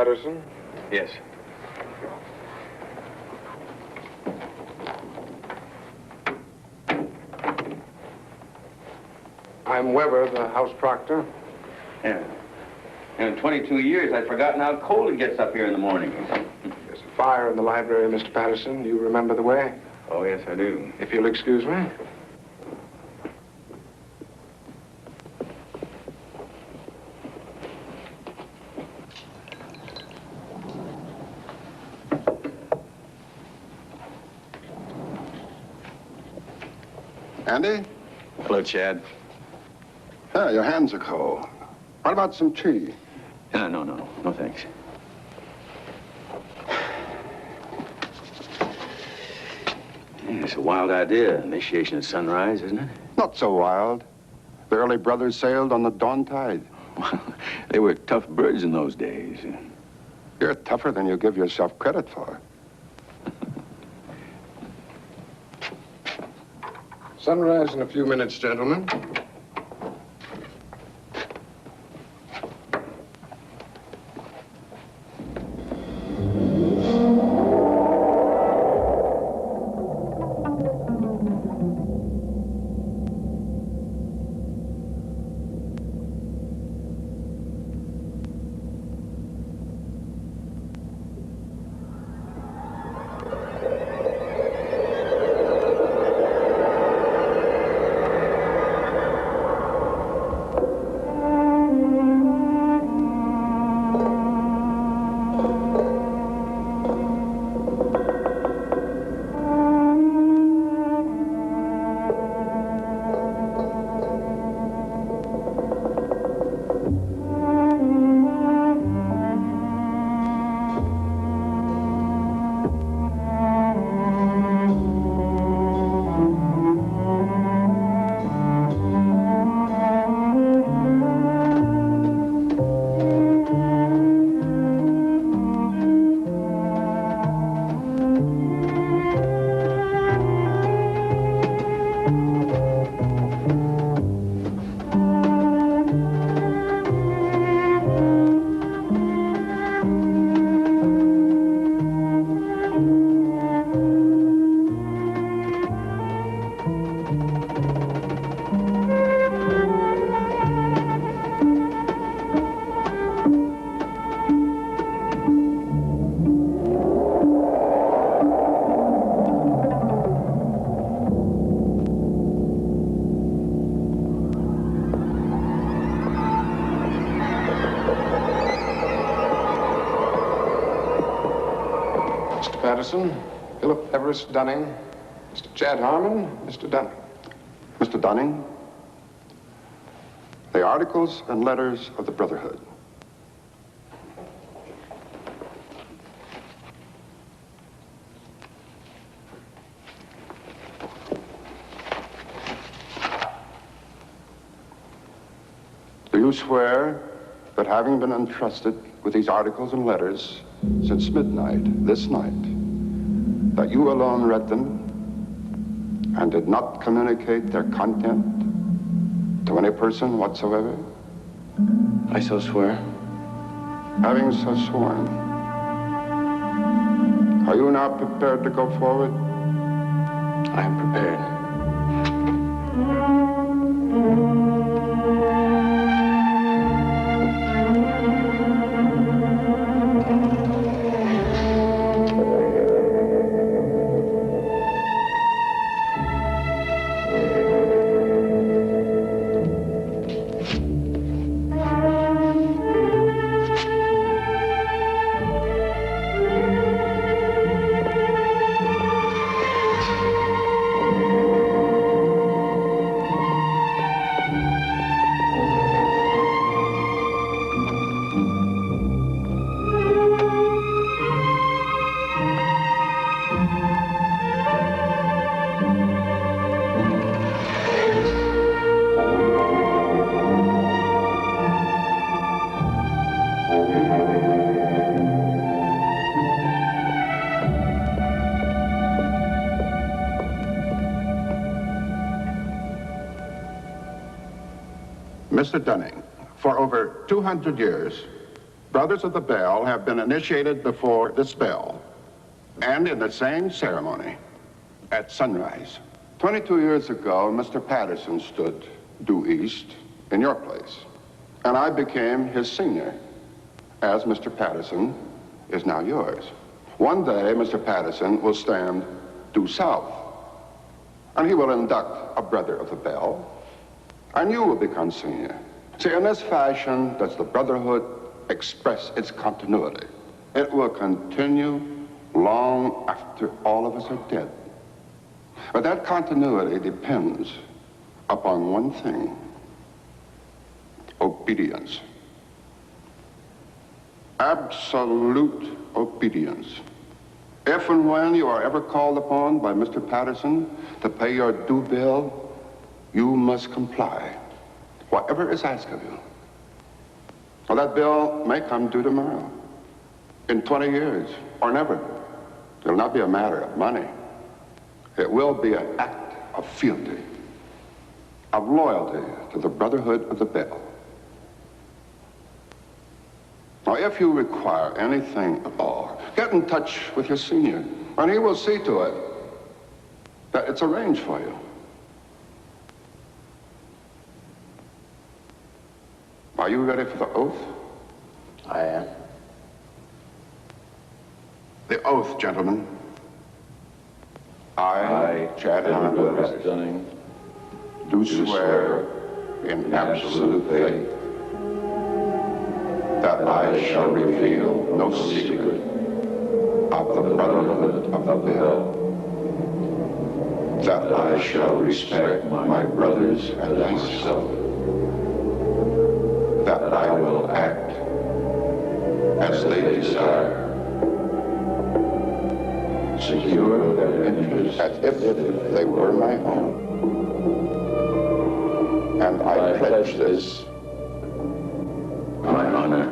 Patterson? Yes. I'm Weber, the house proctor. Yeah. In 22 years, I'd forgotten how cold it gets up here in the morning. There's a fire in the library, Mr. Patterson. You remember the way? Oh, yes, I do. If you'll excuse me. Andy? Hello, Chad. Yeah, your hands are cold. What about some tea? No, thanks. Yeah, it's a wild idea, initiation at sunrise, isn't it? Not so wild. The early brothers sailed on the dawn tide. Well, they were tough birds in those days. You're tougher than you give yourself credit for. Sunrise in a few minutes, gentlemen. Patterson, Philip Everest Dunning, Mr. Chad Harmon, Mr. Dunning. Mr. Dunning, the articles and letters of the Brotherhood. Do you swear that having been entrusted with these articles and letters since midnight this night, that you alone read them and did not communicate their content to any person whatsoever? I so swear. Having so sworn, are you now prepared to go forward? I am prepared. Mr. Dunning, for over 200 years, Brothers of the Bell have been initiated before this bell and in the same ceremony at sunrise. 22 years ago, Mr. Patterson stood due east in your place, and I became his senior, as Mr. Patterson is now yours. One day, Mr. Patterson will stand due south, and he will induct a Brother of the Bell, and you will become senior. See, in this fashion does the Brotherhood express its continuity. It will continue long after all of us are dead. But that continuity depends upon one thing: obedience. Absolute obedience. If and when you are ever called upon by Mr. Patterson to pay your due bill, you must comply, whatever is asked of you. Well, that bill may come due tomorrow, in 20 years, or never. It'll not be a matter of money. It will be an act of fealty, of loyalty to the Brotherhood of the Bell. Now, if you require anything at all, get in touch with your senior, and he will see to it that it's arranged for you. Are you ready for the oath? I am. The oath, gentlemen. I, Chad Harmon, do swear in absolute faith that I shall reveal no secret of the Brotherhood of the Bell, that I shall respect my brothers and myself, that I will act as they desire, secure their interests as if they were my own. And I pledge this, My honor,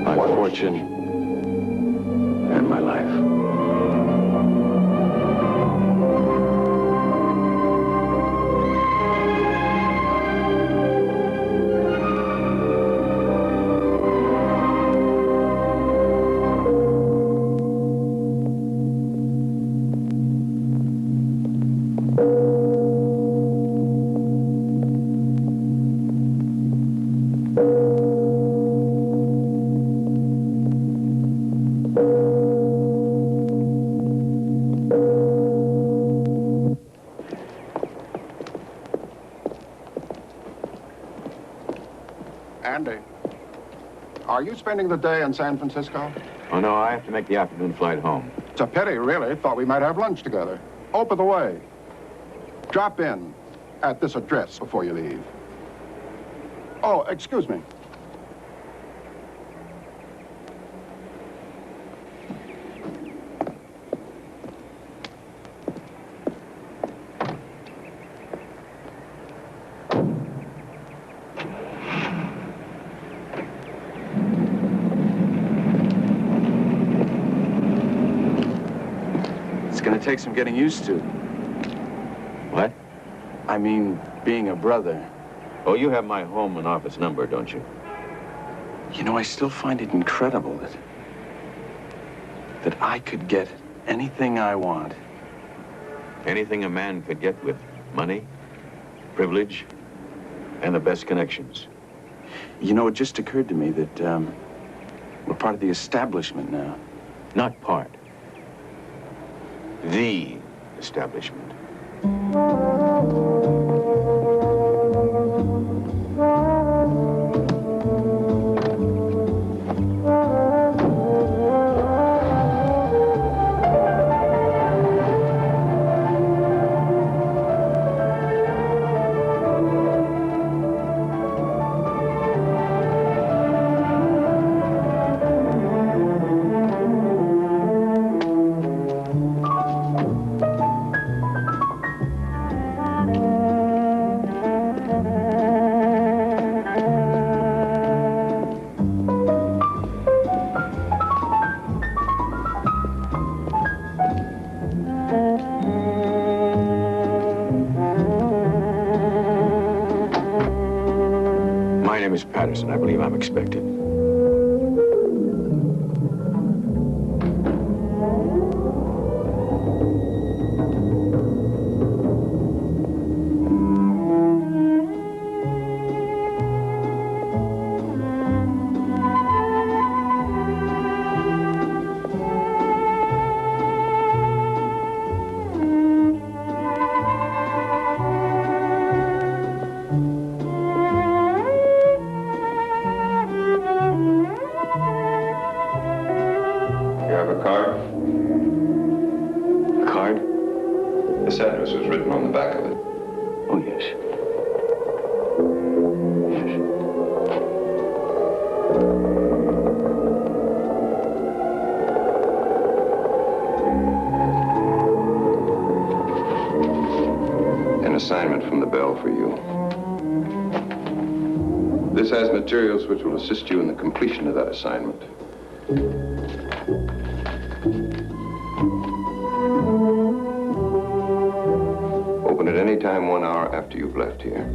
my fortune, and my life. Andy, are you spending the day in San Francisco? Oh, no, I have to make the afternoon flight home. It's a pity, really. Thought we might have lunch together. Oh, by the way, drop in at this address before you leave. Oh, excuse me. It's gonna take some getting used to. What? I mean, being a brother. Oh, you have my home and office number, don't you? You know, I still find it incredible that I could get anything I want. Anything a man could get with money, privilege, and the best connections. You know, it just occurred to me that we're part of the establishment now. Not part. The establishment. My name is Patterson. I believe I'm expected. back of it. Oh, yes. Yes. An assignment from the Bell for you. This has materials which will assist you in the completion of that assignment. Open at any time 1 hour after you've left here.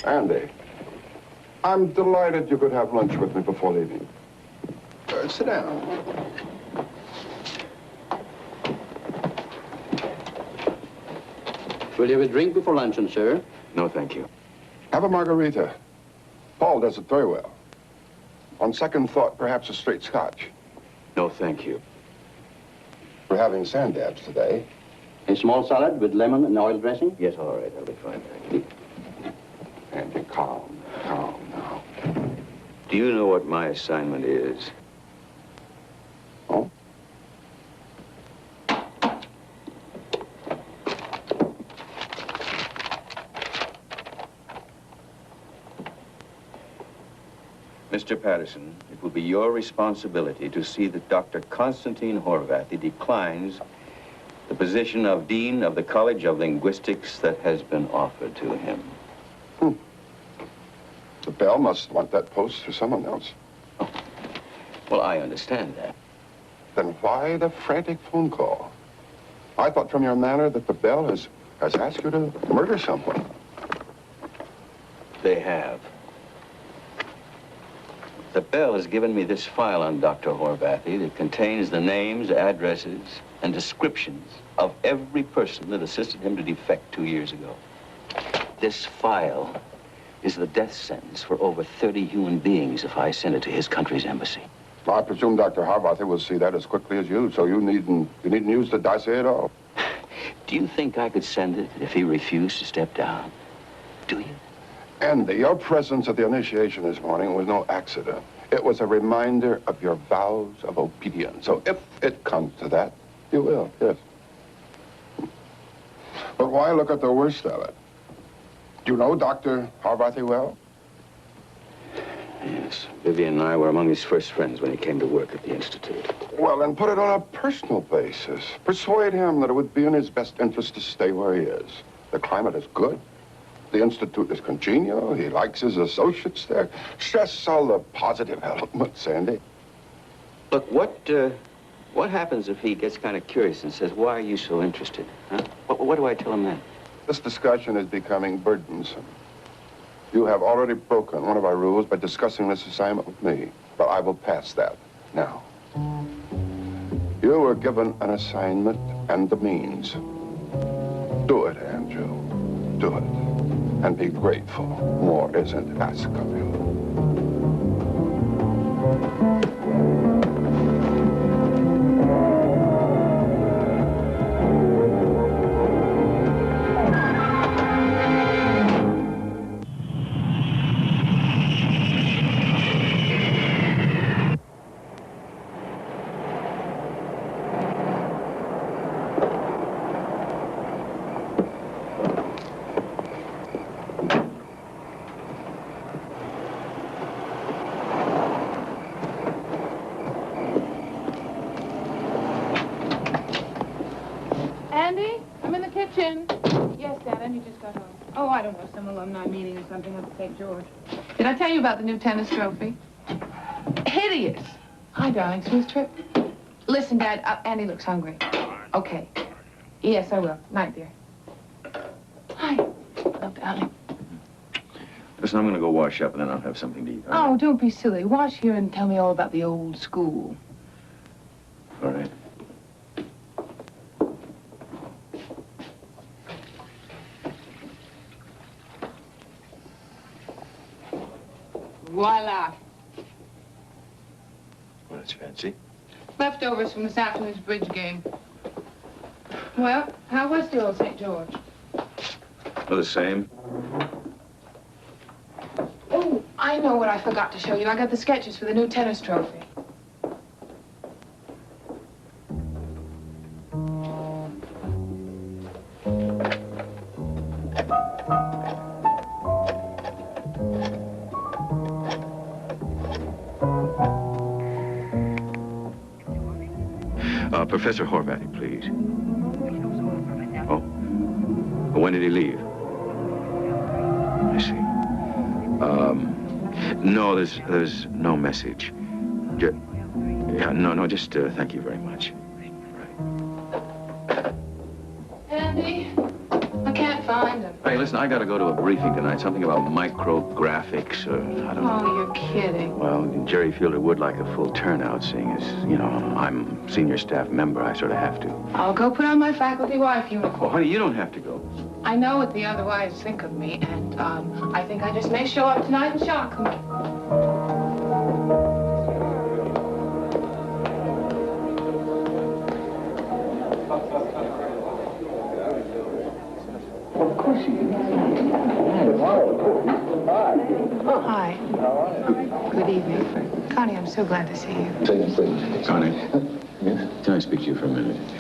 Andy, I'm delighted you could have lunch with me before leaving. Sit down. Will you have a drink before luncheon, sir? No, thank you. Have a margarita. Paul does it very well. On second thought, perhaps a straight scotch. No, thank you. We're having sandabs today. A small salad with lemon and oil dressing? Yes, all right. I'll be fine, thank you. Andy, calm now. Do you know what my assignment is? Oh? Mr. Patterson, it will be your responsibility to see that Dr. Constantine Horvathy declines the position of Dean of the College of Linguistics that has been offered to him. The Bell must want that post for someone else. Oh. Well, I understand that. Then why the frantic phone call? I thought from your manner that the Bell has asked you to murder someone. They have. The Bell has given me this file on Dr. Horvathy that contains the names, addresses, and descriptions of every person that assisted him to defect 2 years ago. This file is the death sentence for over 30 human beings if I send it to his country's embassy. I presume Dr. Horvathy will see that as quickly as you, so you needn't use the dossier at all. Do you think I could send it if he refused to step down? Do you? Andy, your presence at the initiation this morning was no accident. It was a reminder of your vows of obedience. So if it comes to that, you will, yes. But why look at the worst of it? Do you know Dr. Horvathy well? Yes. Vivian and I were among his first friends when he came to work at the Institute. Well, then put it on a personal basis. Persuade him that it would be in his best interest to stay where he is. The climate is good. The Institute is congenial. He likes his associates there. Stress all the positive elements, Andy. Look, what happens if he gets kind of curious and says, why are you so interested? Huh? What do I tell him then? This discussion is becoming burdensome. You have already broken one of our rules by discussing this assignment with me, but I will pass that now. You were given an assignment and the means. Do it, Andrew. Do it. And be grateful. More isn't asked of you. Andy, I'm in the kitchen. Yes, Dad, and you just got home. Oh, I don't know, some alumni meeting or something up at St. George. Did I tell you about the new tennis trophy? Hideous. Hi, darling. Smooth trip? Listen, Dad, Andy looks hungry. Okay. Yes, I will. Night, dear. Hi. Hello, darling. Listen, I'm going to go wash up, and then I'll have something to eat. Oh, don't be silly. Wash here and tell me all about the old school. All right. Voila. What That's fancy. Leftovers from this afternoon's bridge game. Well, how was the old St. George? Well, the same. Oh, I know what I forgot to show you. I got the sketches for the new tennis trophy. Professor Horvath, please. Oh. When did he leave? I see. No, there's no message. Just thank you very much. Andy, I can't find him. Hey, listen, I gotta go to a briefing tonight, something about micrographics, or I don't know. Oh, you're kidding. Well, Jerry Fielder would like a full turnout, seeing as, I'm senior staff member, I sort of have to. I'll go put on my faculty wife Oh, uniform. honey, you don't have to go. I know what the otherwise think of me, and, I think I just may show up tonight and shock them. Hi. Good evening. Connie, I'm so glad to see you. Connie, can I speak to you for a minute? You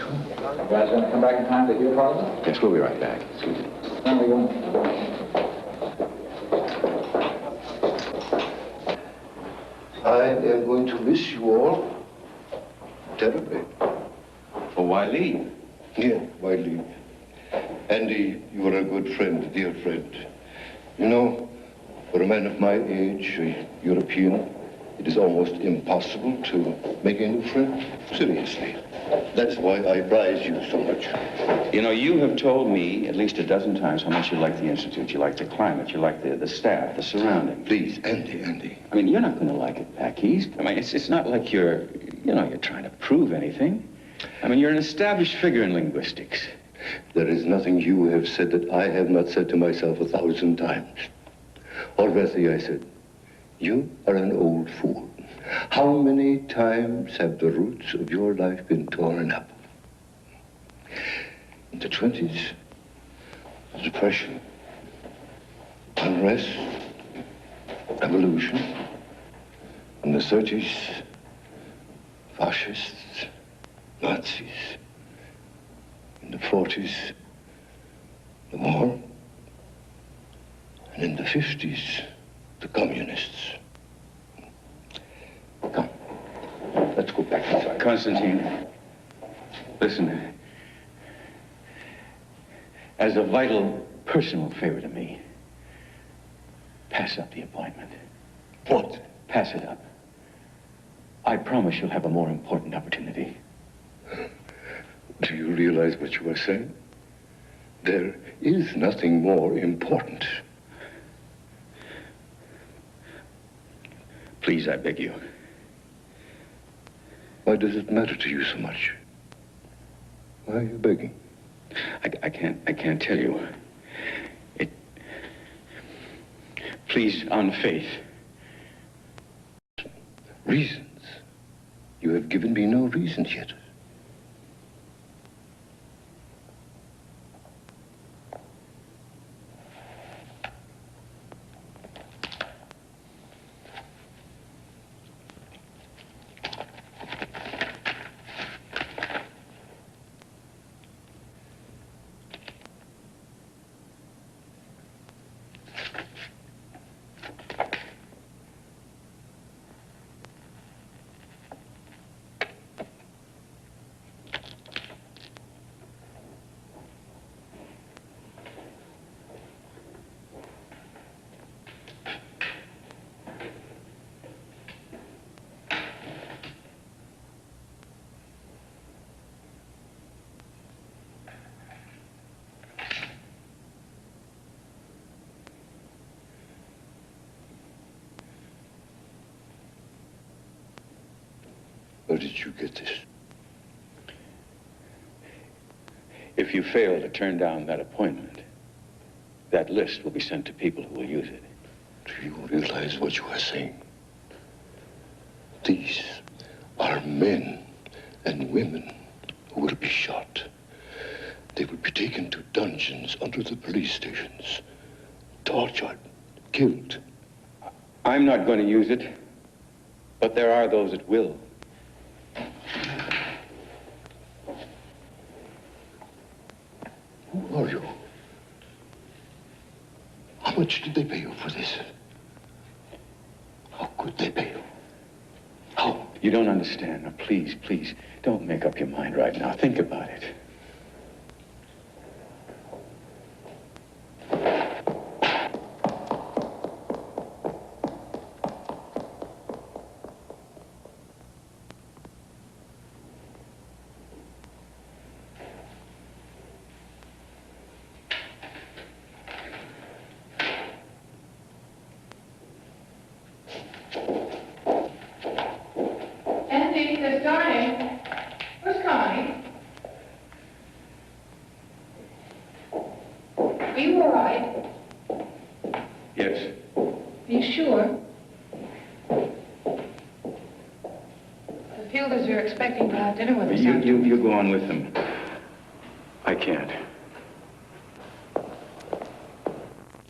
guys gonna come back in time to hear Parliament? Yes, we'll be right back. There we go. I am going to miss you all terribly. Well, why leave? Yeah, why leave? Andy, you are a good friend, a dear friend. You know, for a man of my age, a European, it is almost impossible to make a new friend. Seriously. That's why I prize you so much. You know, you have told me at least a dozen times how much you like the Institute, you like the climate, you like the staff, the surroundings. Please, Andy. I mean, you're not going to like it back east. I mean, it's not like you're trying to prove anything. I mean, you're an established figure in linguistics. There is nothing you have said that I have not said to myself 1,000 times. Already I said, you are an old fool. How many times have the roots of your life been torn up? In the 20s, depression, unrest, revolution. In the 30s, fascists, Nazis. In the 40s, the war. And in the 50s, the communists. Come, let's go back inside. Constantine, listen. As a vital personal favor to me, pass up the appointment. What? Pass it up. I promise you'll have a more important opportunity. Do you realize what you are saying? There is nothing more important. Please, I beg you. Why does it matter to you so much? Why are you begging? I can't tell you. Please, on faith. Reasons? You have given me no reasons yet. Where did you get this? If you fail to turn down that appointment, that list will be sent to people who will use it. Do you realize what you are saying? These are men and women who will be shot. They will be taken to dungeons under the police stations, tortured, killed. I'm not going to use it, but there are those that will. Who are you? How much did they pay you for this? How could they pay you? How? You don't understand. Now, please, please, don't make up your mind right now. Think about it. Andy, they're starting. Who's coming? Are you all right? Yes. Are you sure? The Fielders are expecting to have dinner with us. You go on with them. I can't.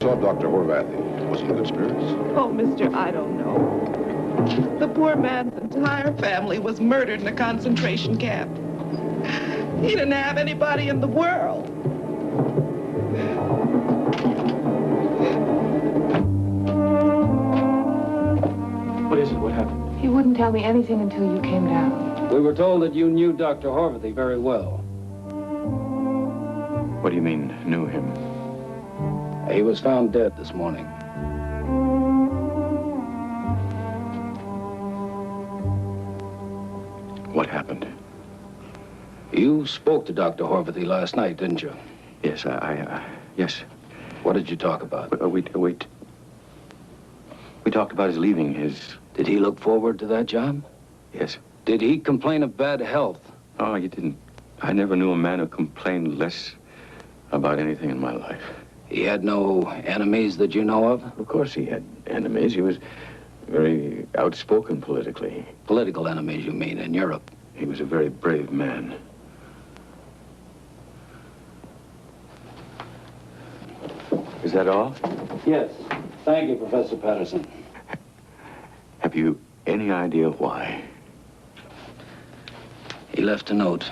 Saw Dr. Horvathy. Was he in good spirits? Oh, mister, I don't know. The poor man's entire family was murdered in a concentration camp. He didn't have anybody in the world. What is it? What happened? He wouldn't tell me anything until you came down. We were told that you knew Dr. Horvathy very well. What do you mean, knew him? He was found dead this morning. What happened? You spoke to Dr. Horvathy last night, didn't you? Yes, yes. What did you talk about? We talked about his leaving, his... Did he look forward to that job? Yes. Did he complain of bad health? Oh, he didn't. I never knew a man who complained less about anything in my life. He had no enemies that you know of? Of course he had enemies. He was very outspoken politically. Political enemies, you mean, in Europe? He was a very brave man. Is that all? Yes. Thank you, Professor Patterson. Have you any idea why? He left a note.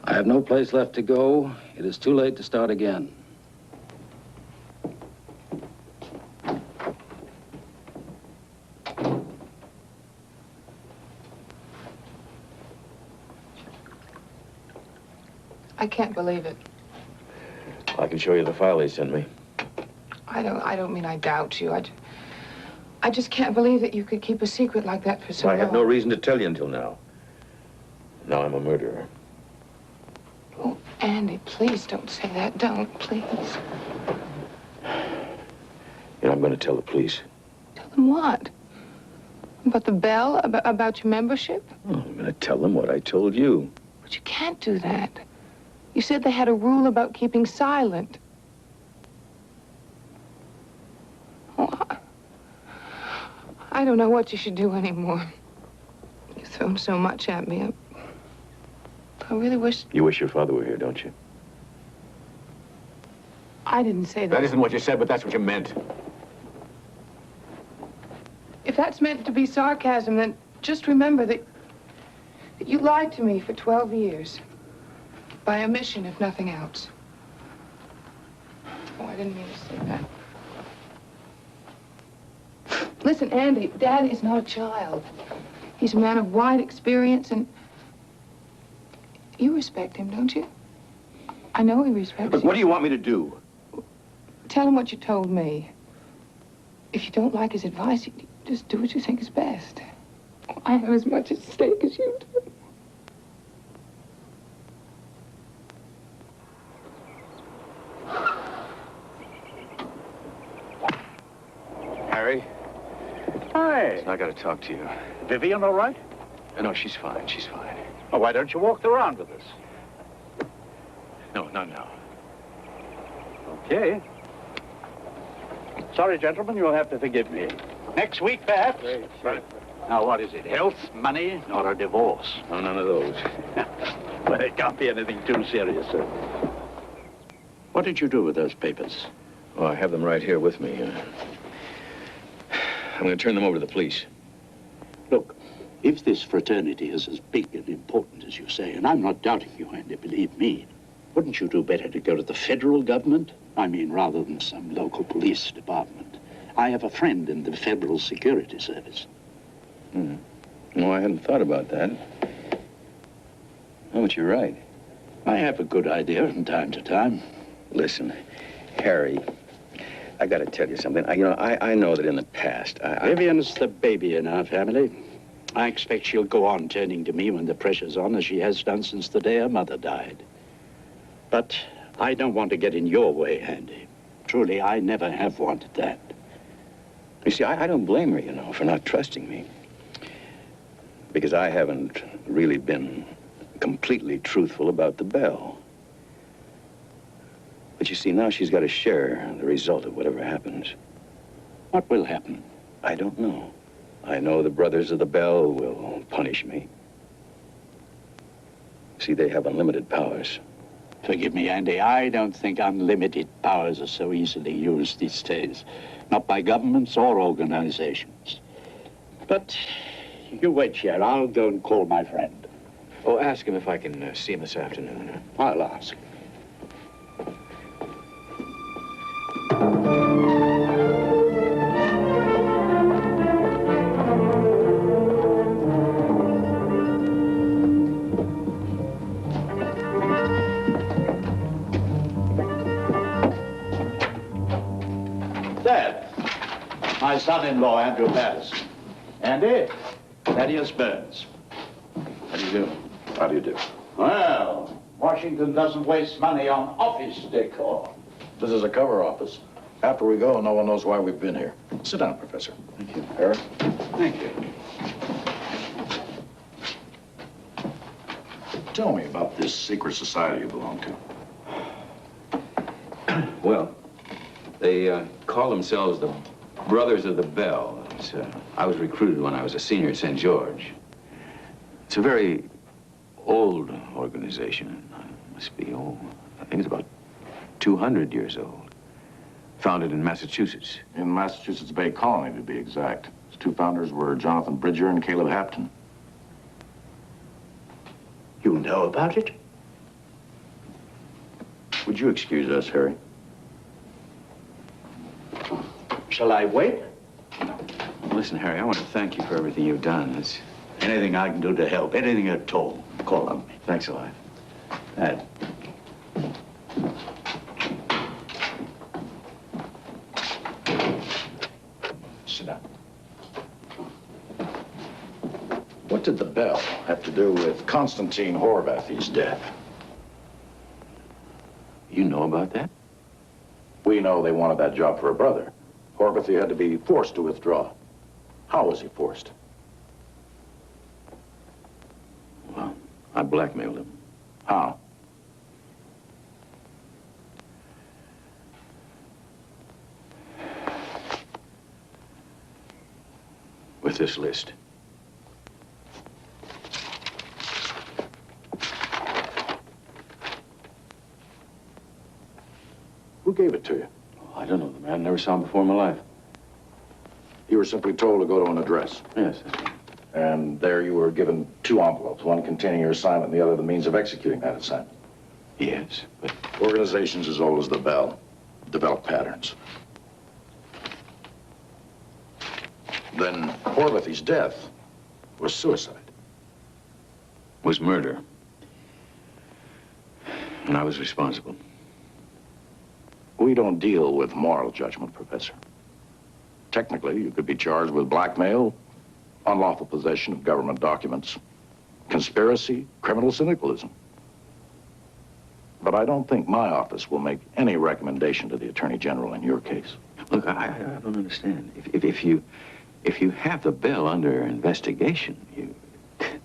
I have no place left to go. It is too late to start again. I can't believe it. I can show you the file they sent me. I don't mean I doubt you. I just can't believe that you could keep a secret like that for so long. I had no reason to tell you until now. Now I'm a murderer. Oh, Andy, please don't say that. Don't, please. You know, I'm going to tell the police. Tell them what? About the Bell? About your membership? Oh, I'm going to tell them what I told you. But you can't do that. You said they had a rule about keeping silent. Oh, I don't know what you should do anymore. You've thrown so much at me. I really wish... You wish your father were here, don't you? I didn't say that. That isn't what you said, but that's what you meant. If that's meant to be sarcasm, then just remember that you lied to me for 12 years. By omission, if nothing else. Oh, I didn't mean to say that. Listen, Andy, Dad is not a child. He's a man of wide experience, and you respect him, don't you? I know he respects Look, you. what do you want me to do? Tell him what you told me. If you don't like his advice, you just do what you think is best. I have as much at stake as you do. Harry? Hi. I got to talk to you. Vivian all right? No, she's fine. She's fine. Oh, why don't you walk around with us? No, not now. Okay. Sorry, gentlemen, you'll have to forgive me. Next week, perhaps? Now, what is it? Health, money, or a divorce? No, none of those. Well, it can't be anything too serious, sir. What did you do with those papers? Oh, I have them right here with me. I'm going to turn them over to the police. Look, if this fraternity is as big and important as you say, and I'm not doubting you, Andy, believe me, wouldn't you do better to go to the federal government? I mean, rather than some local police department. I have a friend in the Federal Security Service. No, I hadn't thought about that. Oh, but you're right. I have a good idea from time to time. Listen, Harry, I got to tell you something. I know that in the past, Vivian's the baby in our family. I expect she'll go on turning to me when the pressure's on, as she has done since the day her mother died. But I don't want to get in your way, Andy. Truly, I never have wanted that. You see, I don't blame her, for not trusting me. Because I haven't really been completely truthful about the Bell. But you see, now she's got to share the result of whatever happens. What will happen? I don't know. I know the Brothers of the Bell will punish me. See, they have unlimited powers. Forgive me, Andy, I don't think unlimited powers are so easily used these days. Not by governments or organizations. But you wait here. I'll go and call my friend. Oh, ask him if I can see him this afternoon. I'll ask. Dad, my son-in-law, Andrew Patterson. Andy, Thaddeus Burns. How do you do? How do you do? Well, Washington doesn't waste money on office decor. This is a cover office. After we go, no one knows why we've been here. Sit down, Professor. Thank you. Harry? Thank you. Tell me about this secret society you belong to. Well, they call themselves the Brothers of the Bell. I was recruited when I was a senior at St. George. It's a very old organization. It must be old. I think it's about 200 years old. Founded in Massachusetts. In Massachusetts Bay Colony, to be exact. Its two founders were Jonathan Bridger and Caleb Hampton. You know about it? Would you excuse us, Harry? Shall I wait? Listen, Harry, I want to thank you for everything you've done. Anything I can do to help, anything at all, call on me. Thanks a lot. Dad. Sit down. What did the Bell have to do with Constantine Horvathy's death? You know about that? We know they wanted that job for a brother. Horvathy had to be forced to withdraw. How was he forced? Well, I blackmailed him. How? With this list. Who gave it to you? Oh, I don't know the man. Never saw him before in my life. You were simply told to go to an address. Yes. And there you were given two envelopes, one containing your assignment and the other the means of executing that assignment. Yes, but... Organizations as old as the Bell develop patterns. Then Horvathy's death was suicide. Was murder. And I was responsible. We don't deal with moral judgment, Professor. Technically, you could be charged with blackmail, unlawful possession of government documents, conspiracy, criminal syndicalism. But I don't think my office will make any recommendation to the Attorney General in your case. Look, I don't understand. If you have the Bell under investigation, you...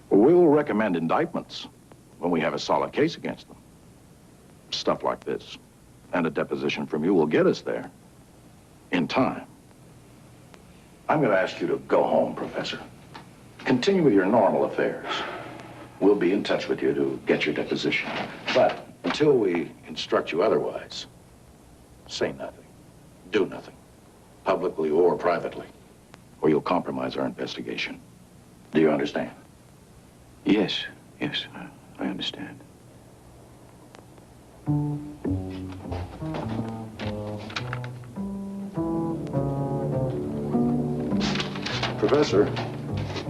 We will recommend indictments when we have a solid case against them. Stuff like this. And a deposition from you will get us there. In time. I'm going to ask you to go home, Professor. Continue with your normal affairs. We'll be in touch with you to get your deposition. But until we instruct you otherwise, say nothing, do nothing, publicly or privately, or you'll compromise our investigation. Do you understand? Yes, I understand. Professor,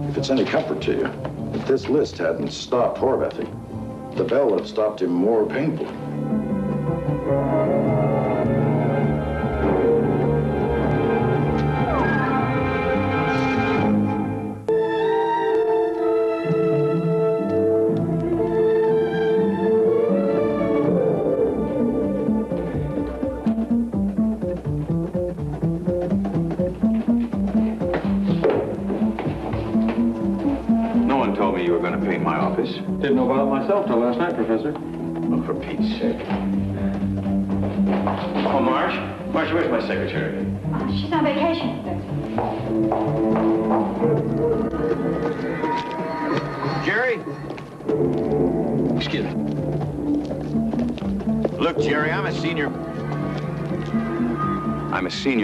if it's any comfort to you, if this list hadn't stopped Horvathy, the bell would have stopped him more painfully. You were going to paint my office. Didn't know about it myself till last night, Professor. Oh, for Pete's sake. Oh, Marge? Marge, where's my secretary? She's on vacation. Jerry? Excuse me. Look, Jerry, I'm a senior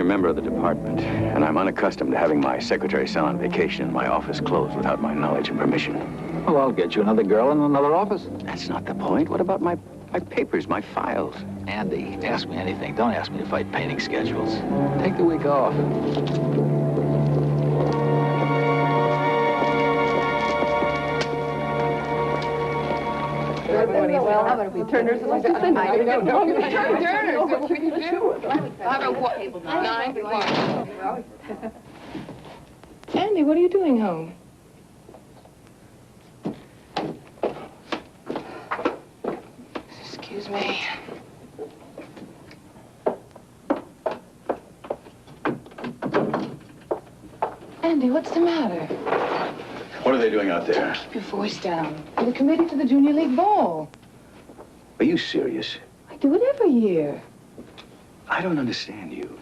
member of the department, and I'm unaccustomed to having my secretary sent on vacation and my office closed without my knowledge and permission. Well, I'll get you another girl in another office. That's not the point. What about my papers, my files? Andy, ask me anything. Don't ask me to fight painting schedules. Take the week off. Well, how about we Turners? No. Turners. What can you do? How about what? 9 to 1. Andy, what are you doing home? Excuse me. Andy, what's the matter? What are they doing out there? Keep your voice down. The committee to the Junior League Ball. Are you serious? I do it every year. I don't understand you.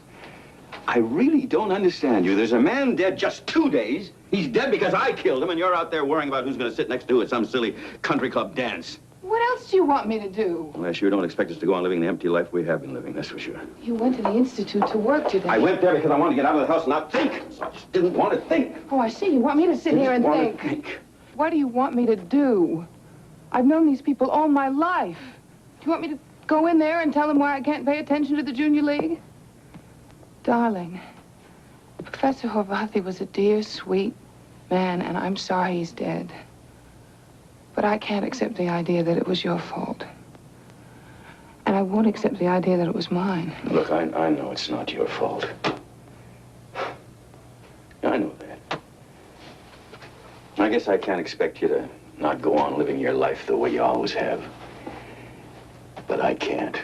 I really don't understand you. There's a man dead just 2 days. He's dead because I killed him, and you're out there worrying about who's going to sit next to who at some silly country club dance. What else do you want me to do? Well, I sure don't expect us to go on living the empty life we have been living, that's for sure. You went to the Institute to work today. I went there because I wanted to get out of the house and not think. So I just didn't want to think. Oh, I see. You want me to sit here and think. What do you want me to do? I've known these people all my life. Do you want me to go in there and tell them why I can't pay attention to the Junior League? Darling, Professor Horvathy was a dear, sweet man, and I'm sorry he's dead. But I can't accept the idea that it was your fault. And I won't accept the idea that it was mine. Look, I know it's not your fault. I know that. I guess I can't expect you to not go on living your life the way you always have. But I can't.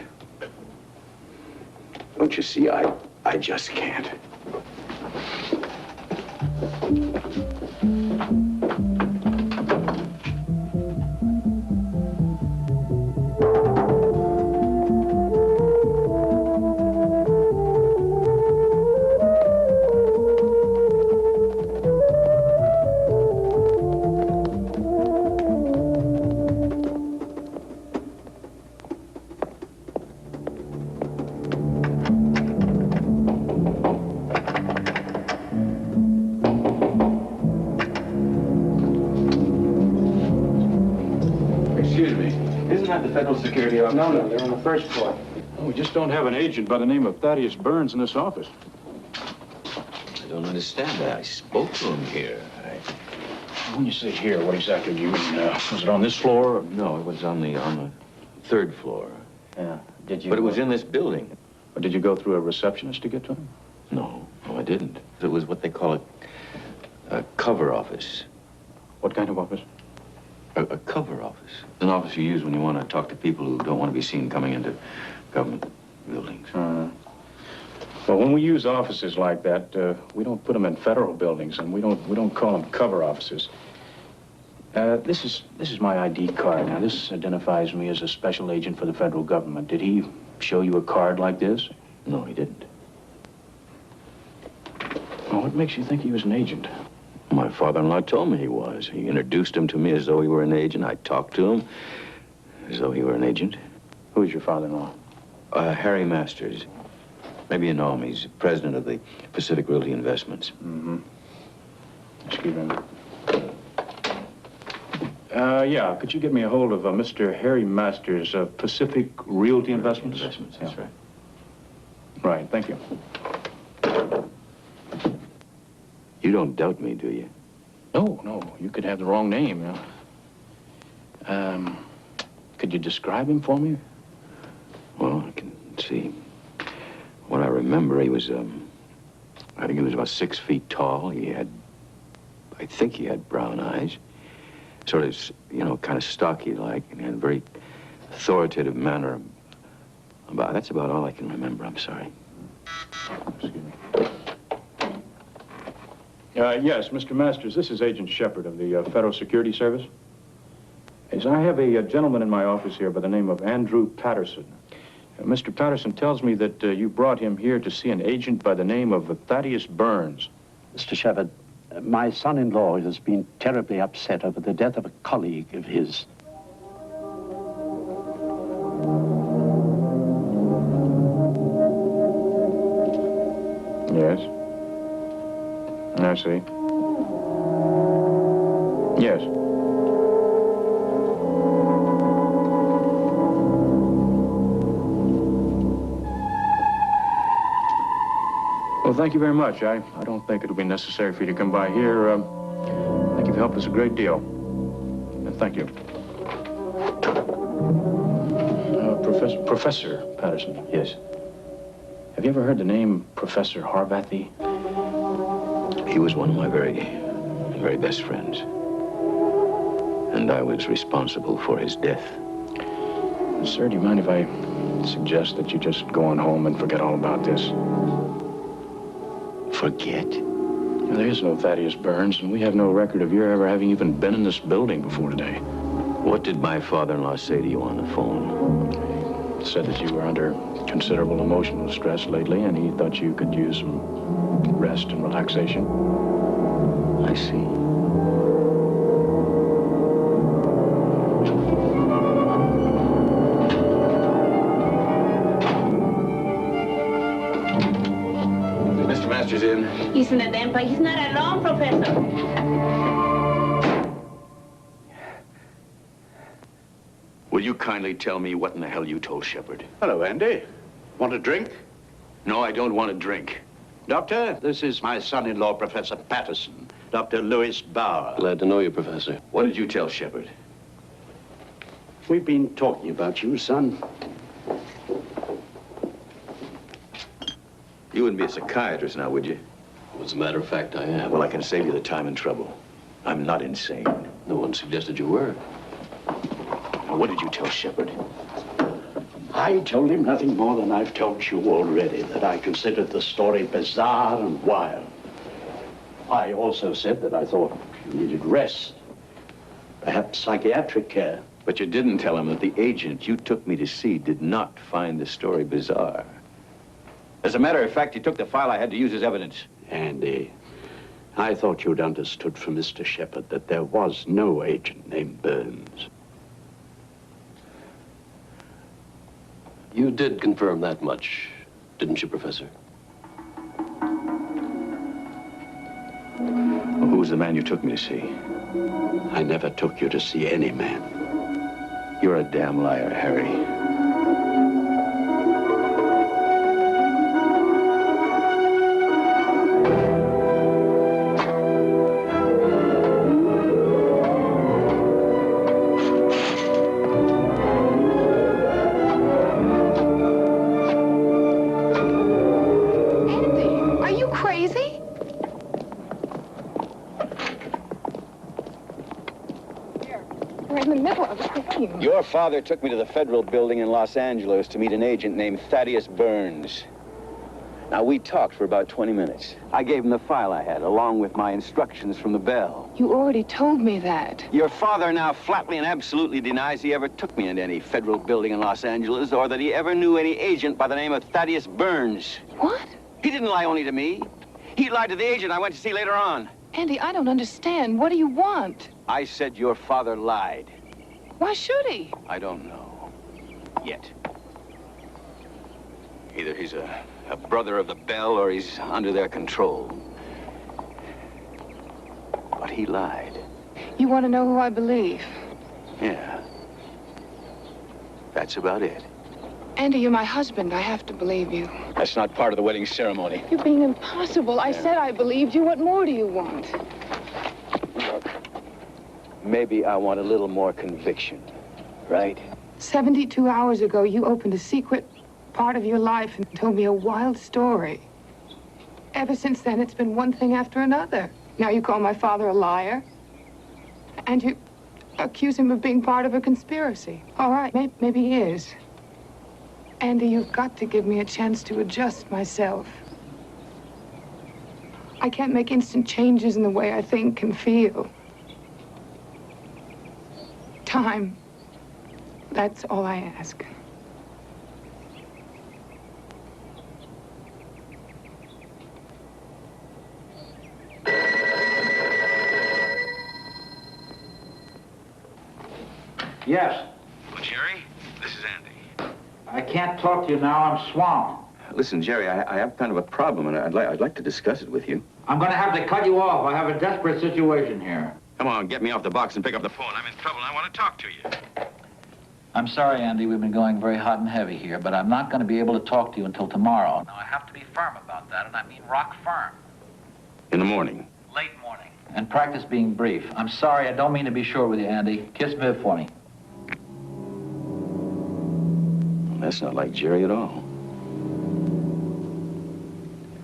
Don't you see, I just can't. Federal security officer? No, they're on the first floor. Oh, we just don't have an agent by the name of Thaddeus Burns in this office. I don't understand that. I spoke to him here. When you say here, what exactly do you mean? Was it on this floor? Or... No, it was on the third floor. Yeah. Did you? But it was in this building. Or did you go through a receptionist to get to him? No, I didn't. It was what they call a cover office. What kind of office? A cover office. It's an office you use when you want to talk to people who don't want to be seen coming into government buildings. Well, when we use offices like that, we don't put them in federal buildings, and we don't call them cover offices. This is my ID card. Now, this identifies me as a special agent for the federal government. Did he show you a card like this? No, he didn't. Well, What makes you think he was an agent? My father-in-law told me he was. He introduced him to me as though he were an agent. I talked to him as though he were an agent. Who's your father-in-law? Harry Masters. Maybe you know him. He's president of the Pacific Realty Investments. Mm-hmm. Excuse me. Yeah, could you get me a hold of Mr. Harry Masters of Pacific Realty Investments? Investments, that's right. Right, thank you. You don't doubt me, do you? No, you could have the wrong name, you know. Could you describe him for me? Well, I can see. What I remember, he was, I think he was about 6 feet tall. I think he had brown eyes. Sort of, you know, kind of stocky-like, and had a very authoritative manner. That's about all I can remember, I'm sorry. Excuse me. Yes, Mr. Masters, this is Agent Shepard of the Federal Security Service. Yes, I have a gentleman in my office here by the name of Andrew Patterson. Mr. Patterson tells me that you brought him here to see an agent by the name of Thaddeus Burns. Mr. Shepard, my son-in-law has been terribly upset over the death of a colleague of his. Yes. I see. Yes. Well, thank you very much. I don't think it'll be necessary for you to come by here. I think you've helped us a great deal. Thank you. Professor Patterson. Yes. Have you ever heard the name Professor Harvathy? He was one of my very best friends. And I was responsible for his death. Sir, do you mind if I suggest that you just go on home and forget all about this? Forget? There is no Thaddeus Burns, and we have no record of your ever having even been in this building before today. What did my father-in-law say to you on the phone? He said that you were under considerable emotional stress lately, and he thought you could use some rest and relaxation. I see. Mr. Masters in? Isn't it then? But he's not alone, Professor. Will you kindly tell me what in the hell you told Shepard? Hello, Andy. Want a drink? No, I don't want a drink. Doctor, this is my son-in-law, Professor Patterson, Dr. Louis Bauer. Glad to know you, Professor. What did you tell Shepard? We've been talking about you, son. You wouldn't be a psychiatrist now, would you? As a matter of fact, I am. Well, I can save you the time and trouble. I'm not insane. No one suggested you were. Now, what did you tell Shepard? I told him nothing more than I've told you already, that I considered the story bizarre and wild. I also said that I thought you needed rest, perhaps psychiatric care. But you didn't tell him that the agent you took me to see did not find the story bizarre. As a matter of fact, he took the file I had to use as evidence. Andy, I thought you'd understood from Mr. Shepard that there was no agent named Burns. You did confirm that much, didn't you, Professor? Well, who was the man you took me to see? I never took you to see any man. You're a damn liar, Harry. Your father took me to the federal building in Los Angeles to meet an agent named Thaddeus Burns. Now, we talked for about 20 minutes. I gave him the file I had, along with my instructions from the Bell. You already told me that. Your father now flatly and absolutely denies he ever took me into any federal building in Los Angeles, or that he ever knew any agent by the name of Thaddeus Burns. What? He didn't lie only to me. He lied to the agent I went to see later on. Andy, I don't understand. What do you want? I said your father lied. Why should he? I don't know. Yet. Either he's a brother of the Bell or he's under their control. But he lied. You want to know who I believe? Yeah. That's about it. Andy, you're my husband. I have to believe you. That's not part of the wedding ceremony. You're being impossible. I said I believed you. What more do you want? Look, maybe I want a little more conviction, right? 72 hours ago, you opened a secret part of your life and told me a wild story. Ever since then, it's been one thing after another. Now you call my father a liar, and you accuse him of being part of a conspiracy. All right, maybe he is. Andy, you've got to give me a chance to adjust myself. I can't make instant changes in the way I think and feel. Time. That's all I ask. Yes. Well, Jerry, this is Andy. I can't talk to you now. I'm swamped. Listen, Jerry, I have kind of a problem, and I'd like to discuss it with you. I'm going to have to cut you off. I have a desperate situation here. Come on, get me off the box and pick up the phone. I'm in trouble, and I want to talk to you. I'm sorry, Andy. We've been going very hot and heavy here, but I'm not going to be able to talk to you until tomorrow. Now, I have to be firm about that, and I mean rock firm. In the morning. Late morning. And practice being brief. I'm sorry. I don't mean to be short with you, Andy. Kiss Viv for me. Well, that's not like Jerry at all.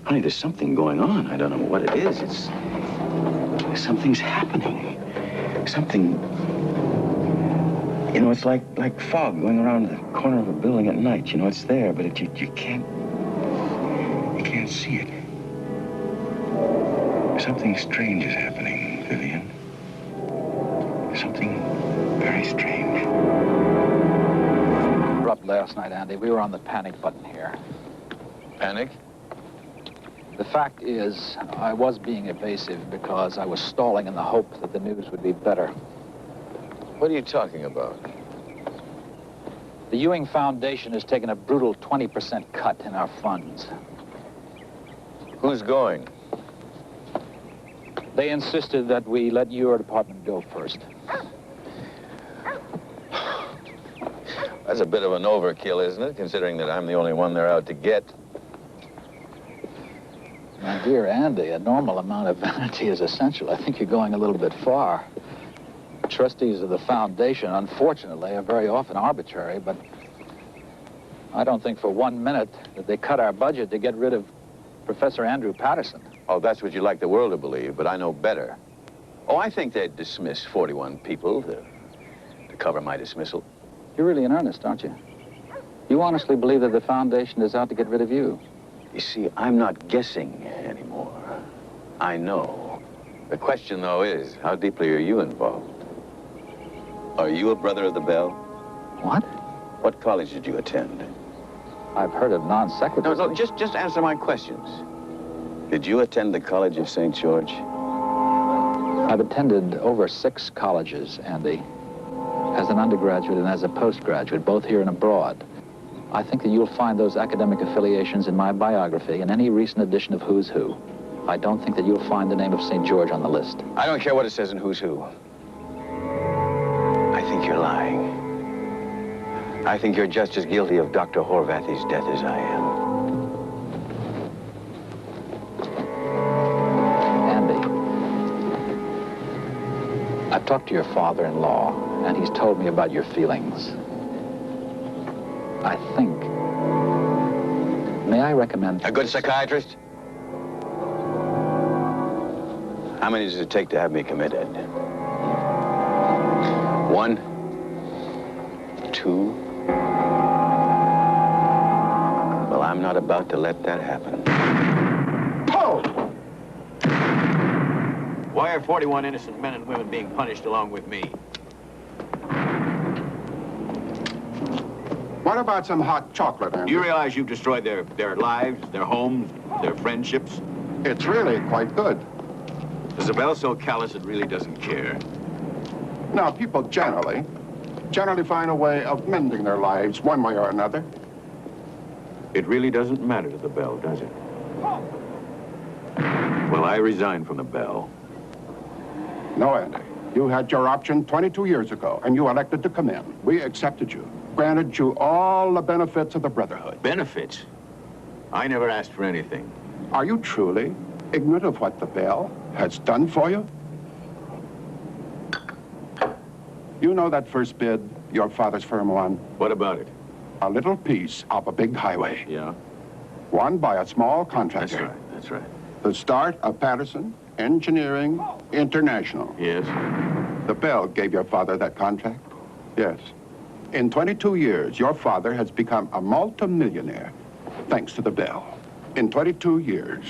Honey, there's something going on. I don't know what it is. Something's happening. Something... You know, it's like fog going around the corner of a building at night. You know, it's there, but you can't see it. Something strange is happening, Vivian. Something very strange. Up last night, Andy. We were on the panic button here. Panic? The fact is, I was being evasive because I was stalling in the hope that the news would be better. What are you talking about? The Ewing Foundation has taken a brutal 20% cut in our funds. Who's going? They insisted that we let your department go first. That's a bit of an overkill, isn't it, considering that I'm the only one they're out to get? My dear Andy, a normal amount of vanity is essential. I think you're going a little bit far. Trustees of the foundation, unfortunately, are very often arbitrary, but I don't think for 1 minute that they cut our budget to get rid of Professor Andrew Patterson. Oh, that's what you'd like the world to believe, but I know better. Oh, I think they'd dismiss 41 people to cover my dismissal. You're really in earnest, aren't you? You honestly believe that the foundation is out to get rid of you? You see, I'm not guessing anymore. I know. The question, though, is, how deeply are you involved? Are you a brother of the Bell? What? What college did you attend? I've heard of non-sequiturs. No, just answer my questions. Did you attend the College of St. George? I've attended over 6 colleges, Andy, as an undergraduate and as a postgraduate, both here and abroad. I think that you'll find those academic affiliations in my biography in any recent edition of Who's Who. I don't think that you'll find the name of St. George on the list. I don't care what it says in Who's Who. I think you're lying. I think you're just as guilty of Dr. Horvathy's death as I am. Andy, I've talked to your father-in-law, and he's told me about your feelings. I think... May I recommend... A good psychiatrist? How many does it take to have me committed? 1, 2. Well, I'm not about to let that happen. Oh! Why are 41 innocent men and women being punished along with me? What about some hot chocolate, Andy? Do you realize you've destroyed their lives, their homes, their friendships? It's really quite good. Is the Bell so callous it really doesn't care? Now, people generally find a way of mending their lives one way or another. It really doesn't matter to the Bell, does it? Well, I resign from the Bell. No, Andy. You had your option 22 years ago, and you elected to come in. We accepted you, granted you all the benefits of the Brotherhood. Benefits? I never asked for anything. Are you truly ignorant of what the Bell has done for you? You know that first bid your father's firm won? What about it? A little piece of a big highway. Yeah? Won by a small contractor. That's right, that's right. The start of Patterson Engineering International. Yes? The Bell gave your father that contract? Yes. In 22 years, your father has become a multimillionaire, thanks to the Bell. In 22 years,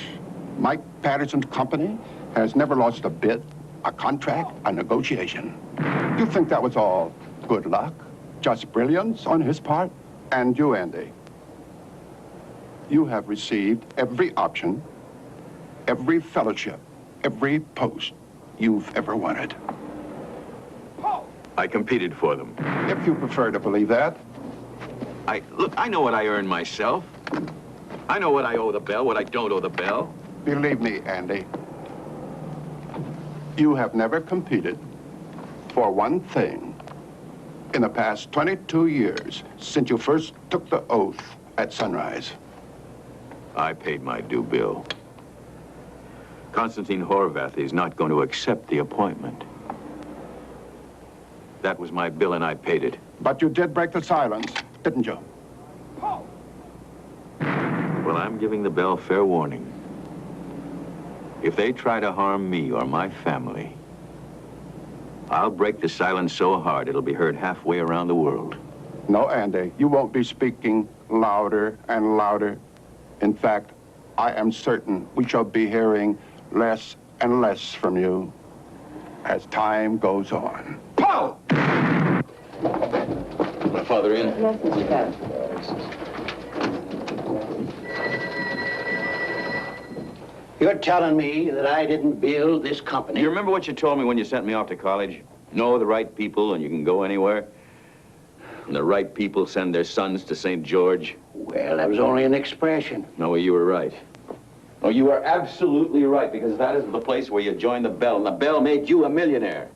Mike Patterson's company has never lost a bid, a contract, a negotiation. You think that was all good luck? Just brilliance on his part? And you, Andy, you have received every option, every fellowship, every post you've ever wanted. I competed for them. If you prefer to believe that. Look, I know what I earn myself. I know what I owe the Bell, what I don't owe the Bell. Believe me, Andy, you have never competed for one thing in the past 22 years since you first took the oath at Sunrise. I paid my due bill. Constantine Horvath is not going to accept the appointment. That was my bill, and I paid it. But you did break the silence, didn't you? Well, I'm giving the Bell fair warning. If they try to harm me or my family, I'll break the silence so hard it'll be heard halfway around the world. No, Andy, you won't be speaking louder and louder. In fact, I am certain we shall be hearing less and less from you as time goes on. Paul! My father in? Yes, Mr. Bell. You're telling me that I didn't build this company? You remember what you told me when you sent me off to college? Know the right people and you can go anywhere? And the right people send their sons to St. George? Well, that was only an expression. No, you were right. Oh, you were absolutely right, because that is the place where you joined the Bell, and the Bell made you a millionaire.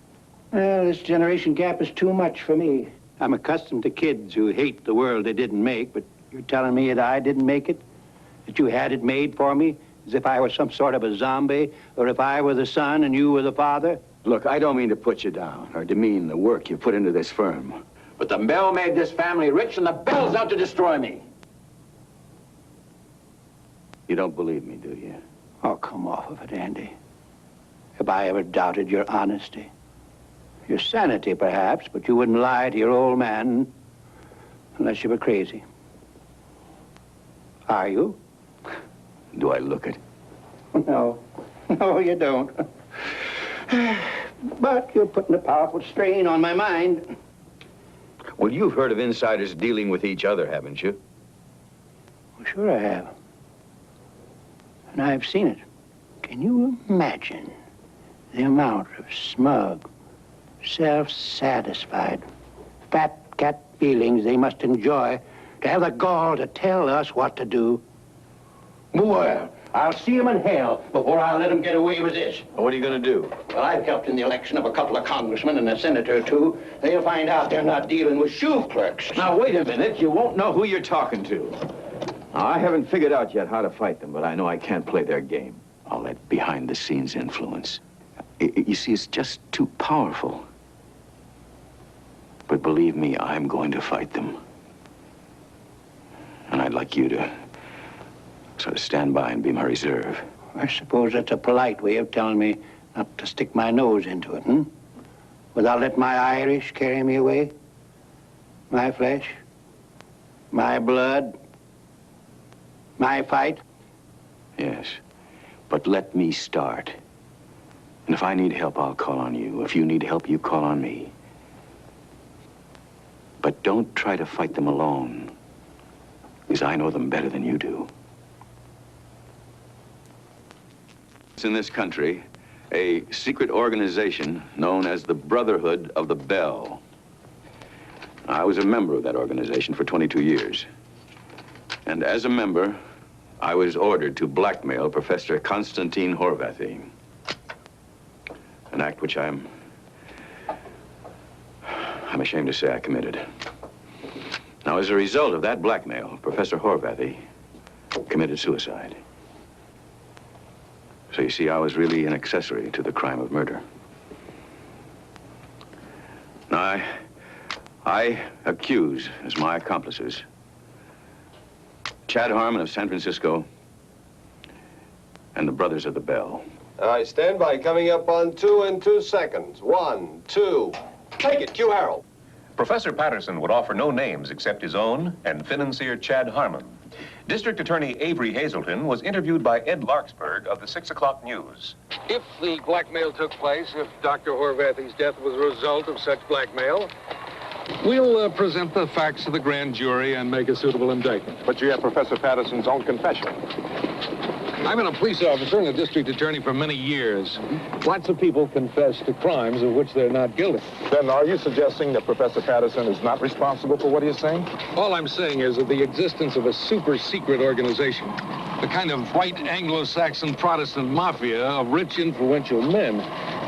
Well, this generation gap is too much for me. I'm accustomed to kids who hate the world they didn't make, but you're telling me that I didn't make it? That you had it made for me? As if I were some sort of a zombie, or if I were the son and you were the father? Look, I don't mean to put you down or demean the work you put into this firm, but the Bell made this family rich, and the Bell's out to destroy me. You don't believe me, do you? Oh, come off of it, Andy. Have I ever doubted your honesty? Your sanity, perhaps, but you wouldn't lie to your old man unless you were crazy. Are you? Do I look it? No. No, you don't. But you're putting a powerful strain on my mind. Well, you've heard of insiders dealing with each other, haven't you? Well, sure I have. And I've seen it. Can you imagine the amount of smug, self-satisfied, fat cat feelings they must enjoy to have the gall to tell us what to do? Well, I'll see them in hell before I'll let them get away with this. What are you going to do? Well, I've helped in the election of a couple of congressmen and a senator or two. They'll find out they're not dealing with shoe clerks. Now, wait a minute. You won't know who you're talking to. Now, I haven't figured out yet how to fight them, but I know I can't play their game. All that behind-the-scenes influence. You see, it's just too powerful. But believe me, I'm going to fight them. And I'd like you to sort of stand by and be my reserve. I suppose that's a polite way of telling me not to stick my nose into it, hmm? Without letting my Irish carry me away? My flesh? My blood? My fight? Yes, but let me start. And if I need help, I'll call on you. If you need help, you call on me. But don't try to fight them alone, because I know them better than you do. exists in this country a secret organization known as the Brotherhood of the Bell. I was a member of that organization for 22 years. And as a member, I was ordered to blackmail Professor Constantine Horvathy. An act which I'm ashamed to say I committed. Now, as a result of that blackmail, Professor Horvathy committed suicide. So you see, I was really an accessory to the crime of murder. Now, I accuse as my accomplices Chad Harmon of San Francisco and the Brothers of the Bell. All right, stand by. Coming up on 2 in 2 seconds. 1, 2. Take it, Q Harold. Professor Patterson would offer no names except his own and financier Chad Harmon. District Attorney Avery Hazelton was interviewed by Ed Larksburg of the 6 o'clock news. If the blackmail took place, if Dr. Horvathy's death was a result of such blackmail, we'll present the facts to the grand jury and make a suitable indictment. But you have Professor Patterson's own confession. I've been a police officer and a district attorney for many years. Lots of people confess to crimes of which they're not guilty. Then are you suggesting that Professor Patterson is not responsible for what he is saying? All I'm saying is that the existence of a super-secret organization, the kind of white Anglo-Saxon Protestant mafia of rich, influential men,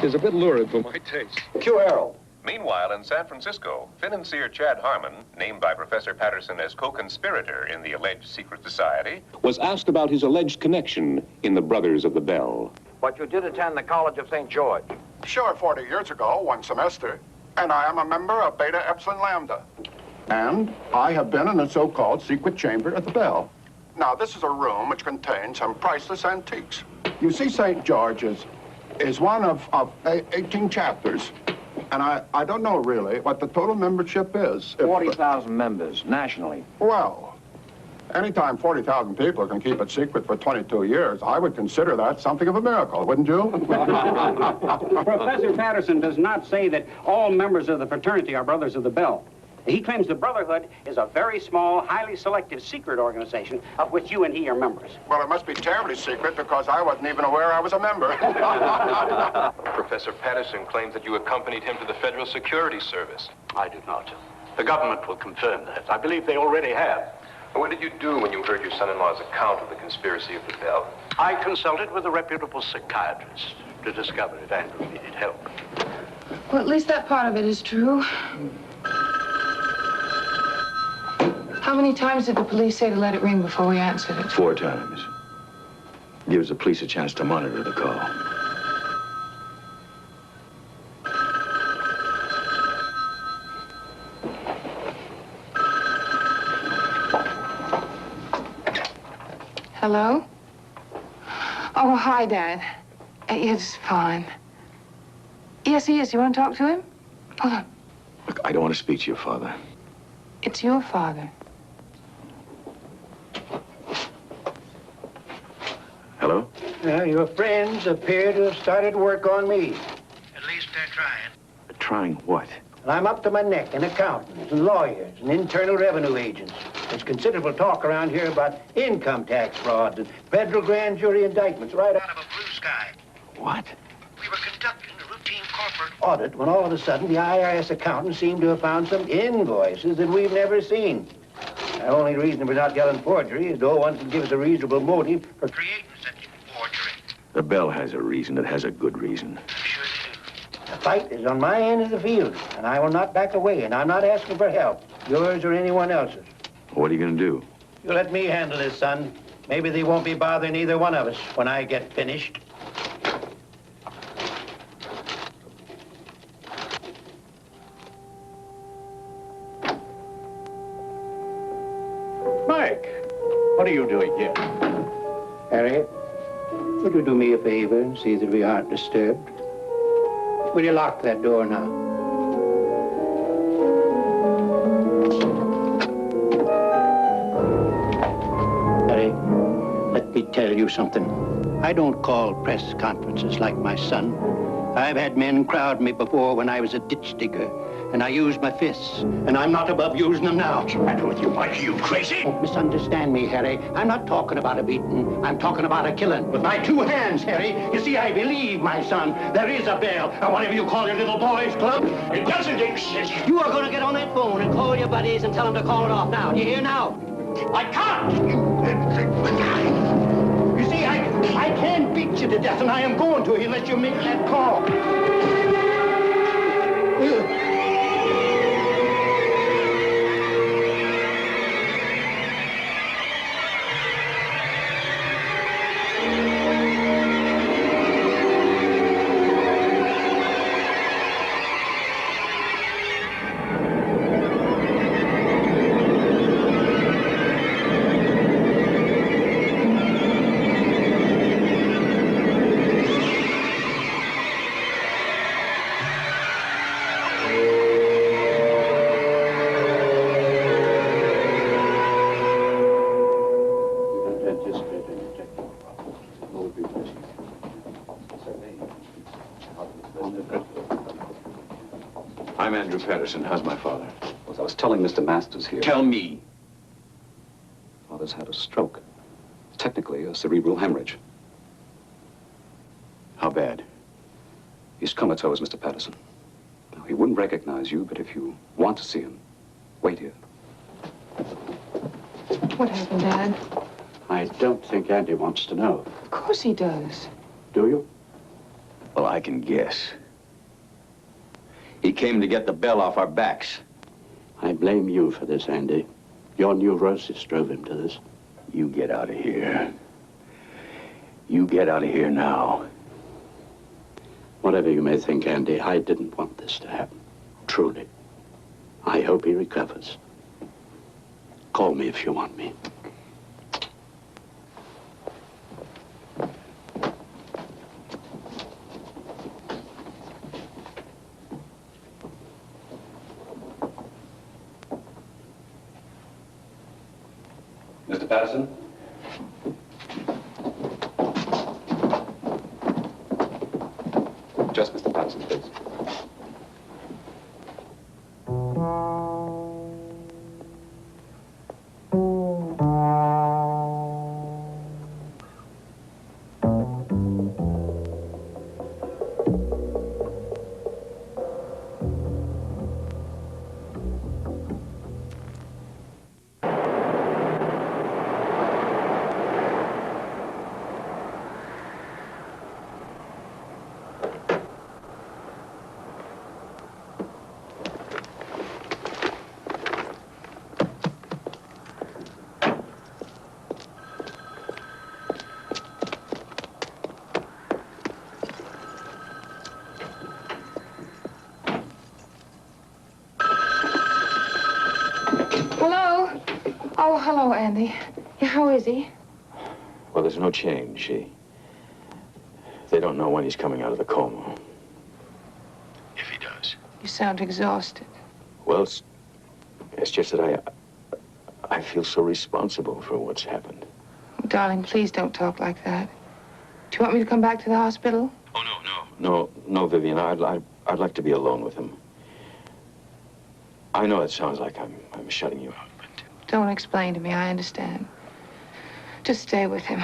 is a bit lurid for my taste. Q Harold. Meanwhile, in San Francisco, financier Chad Harmon, named by Professor Patterson as co-conspirator in the alleged secret society, was asked about his alleged connection in the Brothers of the Bell. But you did attend the College of St. George. Sure, 40 years ago, one semester. And I am a member of Beta Epsilon Lambda. And I have been in the so-called secret chamber at the Bell. Now, this is a room which contains some priceless antiques. You see, St. George is one of 18 chapters. And I don't know really what the total membership is. 40,000 members nationally. Well, anytime 40,000 people can keep it secret for 22 years, I would consider that something of a miracle, wouldn't you? Professor Patterson does not say that all members of the fraternity are Brothers of the Bell. He claims the Brotherhood is a very small, highly selective secret organization of which you and he are members. Well, it must be terribly secret because I wasn't even aware I was a member. Professor Patterson claims that you accompanied him to the Federal Security Service. I did not. The government will confirm that. I believe they already have. What did you do when you heard your son-in-law's account of the conspiracy of the Bell? I consulted with a reputable psychiatrist to discover if Andrew needed help. Well, at least that part of it is true. How many times did the police say to let it ring before we answered it? 4 times. Gives the police a chance to monitor the call. Hello? Oh, hi, Dad. It's fine. Yes, he is. You want to talk to him? Hold on. Look, I don't want to speak to your father. It's your father. Hello? Your friends appear to have started work on me. At least they're trying. Trying what? And I'm up to my neck in accountants and lawyers and internal revenue agents. There's considerable talk around here about income tax fraud and federal grand jury indictments right out of a blue sky. What? We were conducting a routine corporate Audit when all of a sudden the IRS accountants seem to have found some invoices that we've never seen. The only reason we're not yelling forgery is no one can give us a reasonable motive for creating such forgery. The Bell has a reason. It has a good reason. The fight is on my end of the field, and I will not back away, and I'm not asking for help, yours or anyone else's. What are you going to do? You let me handle this, son. Maybe they won't be bothering either one of us when I get finished. Mike, what are you doing here? Harry, would you do me a favor and see that we aren't disturbed? Will you lock that door now? Harry, let me tell you something. I don't call press conferences like my son. I've had men crowd me before when I was a ditch digger, and I used my fists, and I'm not above using them now. What's the matter with you, Mike? Are you crazy? Don't misunderstand me, Harry. I'm not talking about a beating. I'm talking about a killing. With my 2 hands, Harry. You see, I believe, my son, there is a bell, or whatever you call your little boys' club. It doesn't exist. You are going to get on that phone and call your buddies and tell them to call it off now. Do you hear now? I can't. You see, I can't beat you to death, and I am going to unless you make that call. I'm Andrew Patterson. How's my father? As I was telling Mr. Masters here... Tell me. Father's had a stroke. Technically, a cerebral hemorrhage. How bad? He's comatose, Mr. Patterson. Now, he wouldn't recognize you, but if you want to see him, wait here. What happened, Dad? I don't think Andy wants to know. Of course he does. Do you? Well, I can guess. He came to get the bell off our backs. I blame you for this, Andy. Your neurosis drove him to this. You get out of here. You get out of here now. Whatever you may think, Andy, I didn't want this to happen. Truly. I hope he recovers. Call me if you want me. Mr. Patterson? Just Mr. Patterson, please. Oh, hello, Andy. Yeah, how is he? Well, there's no change. They don't know when he's coming out of the coma. If he does. You sound exhausted. Well, it's just that I feel so responsible for what's happened. Oh, darling, please don't talk like that. Do you want me to come back to the hospital? No, Vivian. I'd like to be alone with him. I know it sounds like I'm shutting you out, but... Don't explain to me. I understand. Just stay with him.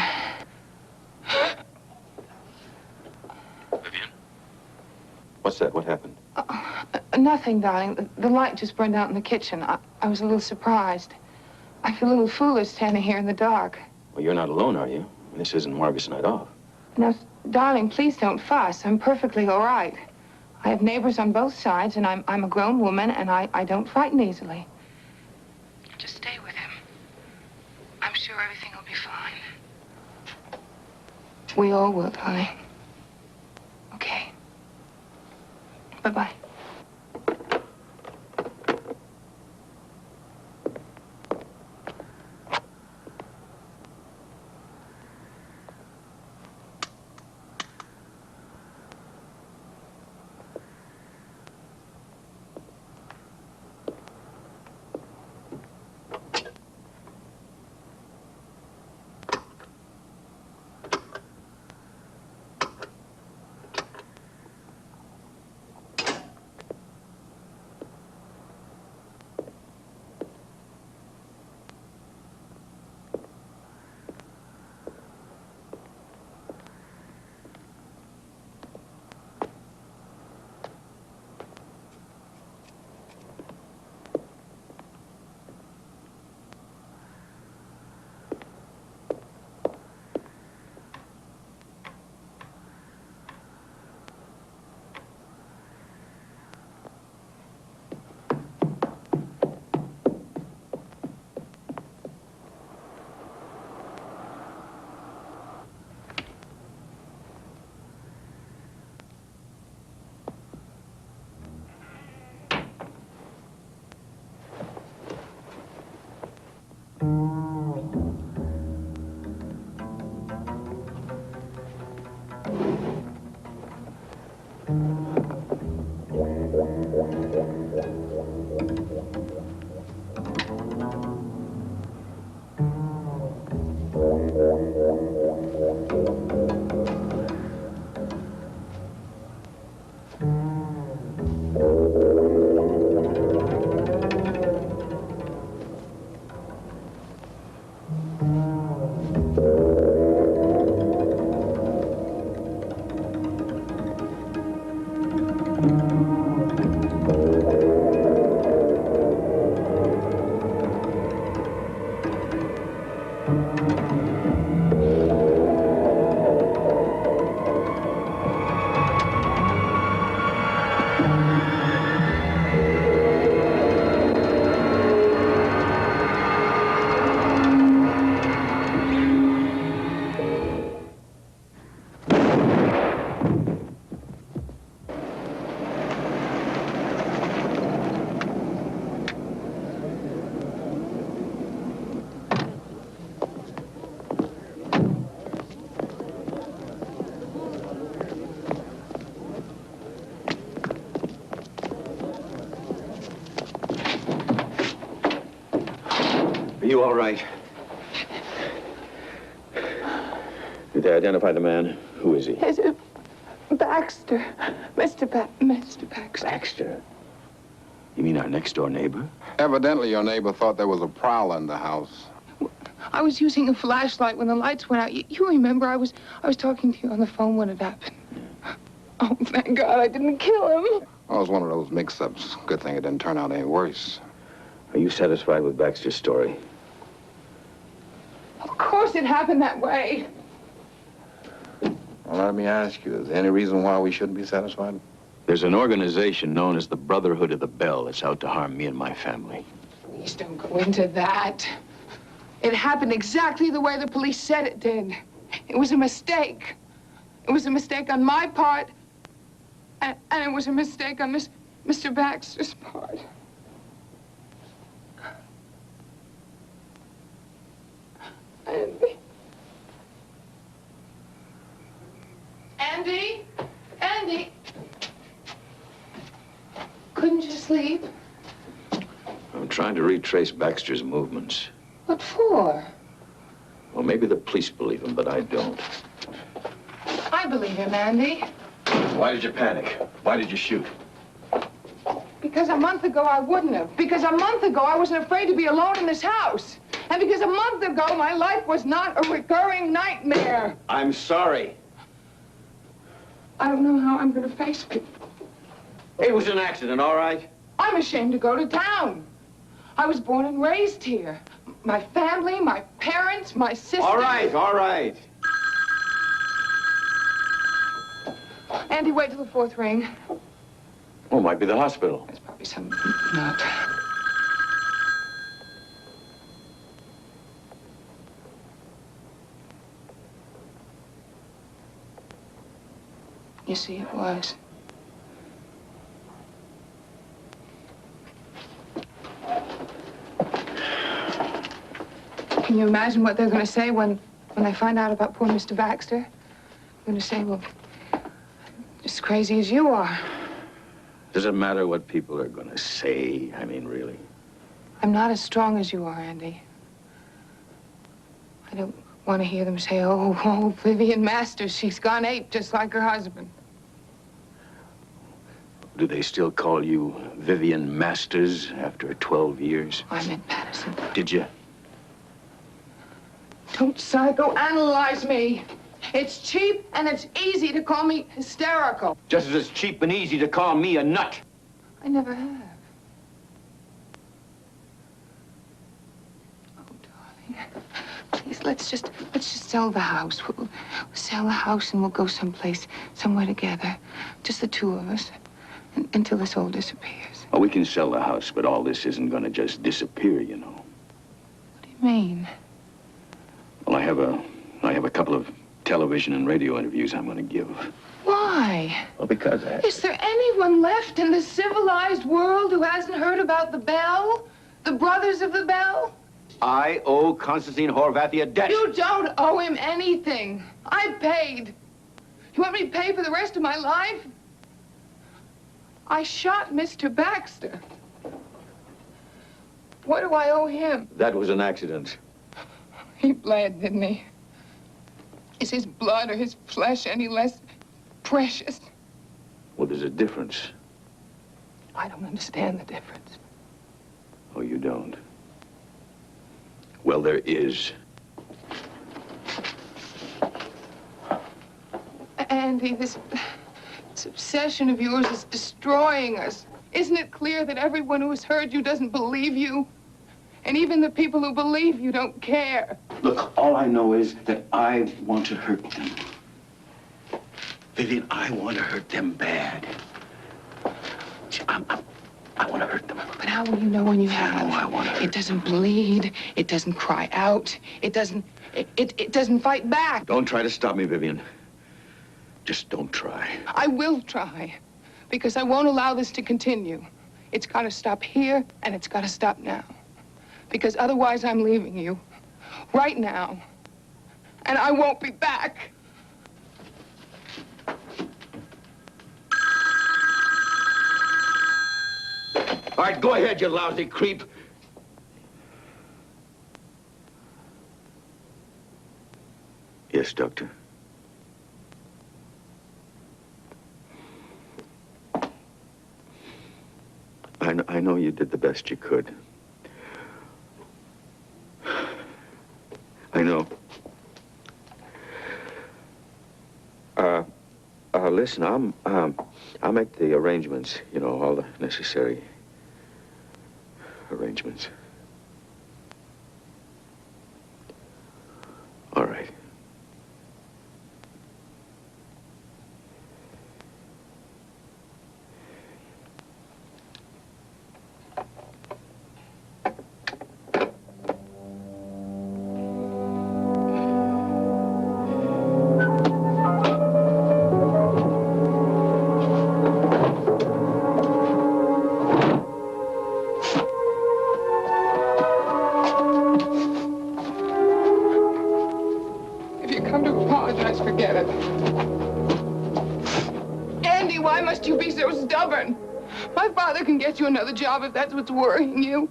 Vivian? What's that? What happened? Nothing, darling. The light just burned out in the kitchen. I was a little surprised. I feel a little foolish standing here in the dark. Well, you're not alone, are you? This isn't Margaret's night off. Now, darling, please don't fuss. I'm perfectly all right. I have neighbors on both sides, and I'm a grown woman, and I don't frighten easily. Just stay with him. I'm sure everything will be fine. We all will, darling. Okay. Bye-bye. Are you all right? Did they identify the man? Who is he? It's Baxter. Mr. Baxter. Baxter? You mean our next-door neighbor? Evidently, your neighbor thought there was a prowler in the house. I was using a flashlight when the lights went out. You remember I was talking to you on the phone when it happened. Oh, thank God I didn't kill him. Well, it was one of those mix-ups. Good thing it didn't turn out any worse. Are you satisfied with Baxter's story? Of course it happened that way. Well, let me ask you, is there any reason why we shouldn't be satisfied? There's an organization known as the Brotherhood of the Bell that's out to harm me and my family. Please don't go into that. It happened exactly the way the police said it did. It was a mistake. It was a mistake on my part, and it was a mistake on Mr. Baxter's part. Andy? Andy? Andy? Couldn't you sleep? I'm trying to retrace Baxter's movements. What for? Well, maybe the police believe him, but I don't. I believe him, Andy. Why did you panic? Why did you shoot? Because a month ago I wouldn't have. Because a month ago I wasn't afraid to be alone in this house. And because a month ago my life was not a recurring nightmare. I'm sorry. I don't know how I'm going to face it. It was an accident, all right? I'm ashamed to go to town. I was born and raised here. My family, my parents, my sister. All right, all right. Andy, wait till the fourth ring. Oh, it might be the hospital. There's probably some note. You see, it was. Can you imagine what they're going to say when they find out about poor Mr. Baxter? They're going to say, well, just crazy as you are. Does it matter what people are going to say? I mean, really? I'm not as strong as you are, Andy. I don't want to hear them say, oh, Vivian Masters, she's gone ape just like her husband. Do they still call you Vivian Masters after 12 years? I meant Patterson. Did you? Don't psychoanalyze me. It's cheap and it's easy to call me hysterical. Just as it's cheap and easy to call me a nut. I never have. Oh, darling. Please, let's just sell the house. We'll sell the house and we'll go someplace, somewhere together. Just the two of us. Until this all disappears. Oh, we can sell the house, but all this isn't going to just disappear, you know. What do you mean? Well, I have a couple of television and radio interviews I'm going to give. Why? Well, because Is there anyone left in the civilized world who hasn't heard about the Bell? The Brothers of the Bell? I owe Constantine Horvathy a debt. You don't owe him anything. I paid. You want me to pay for the rest of my life? I shot Mr. Baxter. What do I owe him? That was an accident. He bled, didn't he? Is his blood or his flesh any less precious? Well, there's a difference. I don't understand the difference. Oh, you don't? Well, there is. Andy, this obsession of yours is destroying us. Isn't it clear that everyone who has heard you doesn't believe you? And even the people who believe you don't care. Look, all I know is that I want to hurt them. Vivian, I want to hurt them bad. I want to hurt them. But how will you know when you have? I want to hurt It doesn't bleed. It doesn't cry out. It doesn't fight back. Don't try to stop me, Vivian. Just don't try. I will try. Because I won't allow this to continue. It's got to stop here, and it's got to stop now. Because otherwise I'm leaving you. Right now. And I won't be back. All right, go ahead, you lousy creep. Yes, Doctor. I know you did the best you could. I know. Listen, I'll make the arrangements, you know, all the necessary arrangements. All right. Forget it. Andy, why must you be so stubborn? My father can get you another job if that's what's worrying you.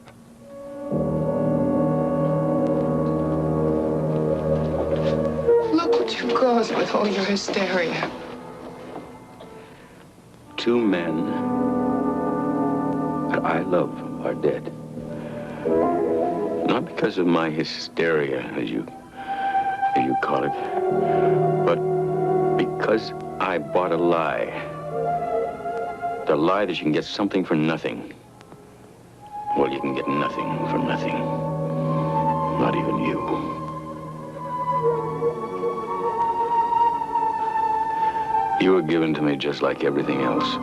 Look what you've caused with all your hysteria. 2 men that I love are dead. Not because of my hysteria, as you call it, but because I bought a lie. The lie that you can get something for nothing. Well, you can get nothing for nothing. Not even you. You were given to me just like everything else.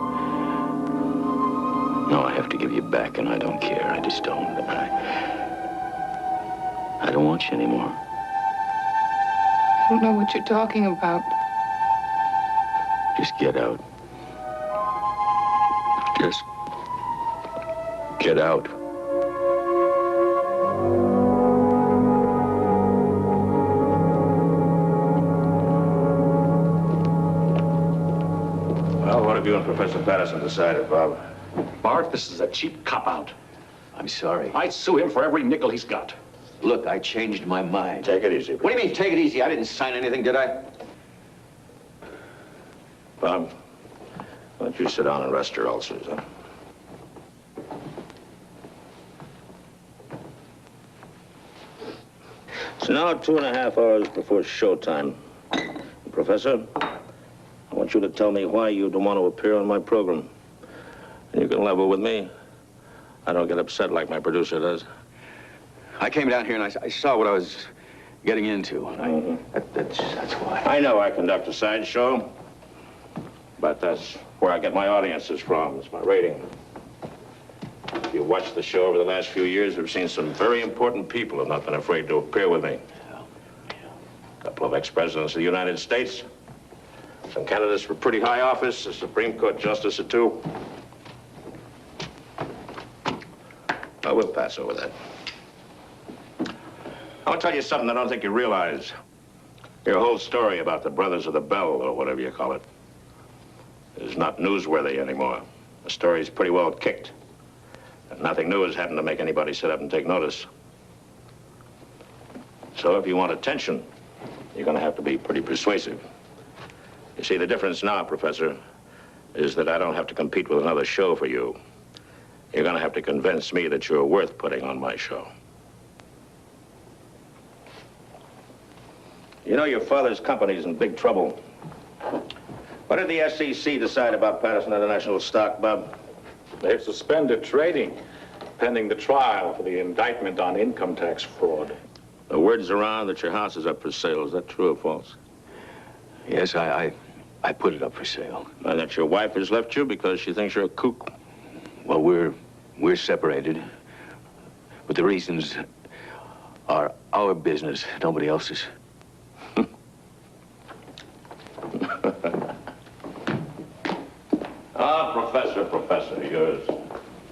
Now I have to give you back, and I don't care. I just don't. I don't want you anymore. I don't know what you're talking about. Just get out. Just get out. Well, what have you and Professor Patterson decided, Bob? Bart, this is a cheap cop-out. I'm sorry. I'd sue him for every nickel he's got. Look, I changed my mind. Take it easy. What do you mean, take it easy? I didn't sign anything, did I? Bob, why don't you sit down and rest your ulcers, huh? It's now 2.5 hours before showtime. Professor, I want you to tell me why you don't want to appear on my program. And you can level with me. I don't get upset like my producer does. I came down here and I saw what I was getting into. And that's why. I know I conduct a sideshow, but that's where I get my audiences from. It's my rating. If you watched the show over the last few years, you've seen some very important people who have not been afraid to appear with me. A couple of ex-presidents of the United States, some candidates for pretty high office, a Supreme Court justice or two. I will pass over that. I'll tell you something I don't think you realize. Your whole story about the Brothers of the Bell, or whatever you call it, is not newsworthy anymore. The story's pretty well kicked. And nothing new has happened to make anybody sit up and take notice. So if you want attention, you're going to have to be pretty persuasive. You see, the difference now, Professor, is that I don't have to compete with another show for you. You're going to have to convince me that you're worth putting on my show. You know your father's company's in big trouble. What did the SEC decide about Patterson International stock, Bob? They've suspended trading, pending the trial for the indictment on income tax fraud. The word's around that your house is up for sale. Is that true or false? Yes, I put it up for sale. And that your wife has left you because she thinks you're a kook? Well, we're separated. But the reasons are our business, nobody else's. Professor, you're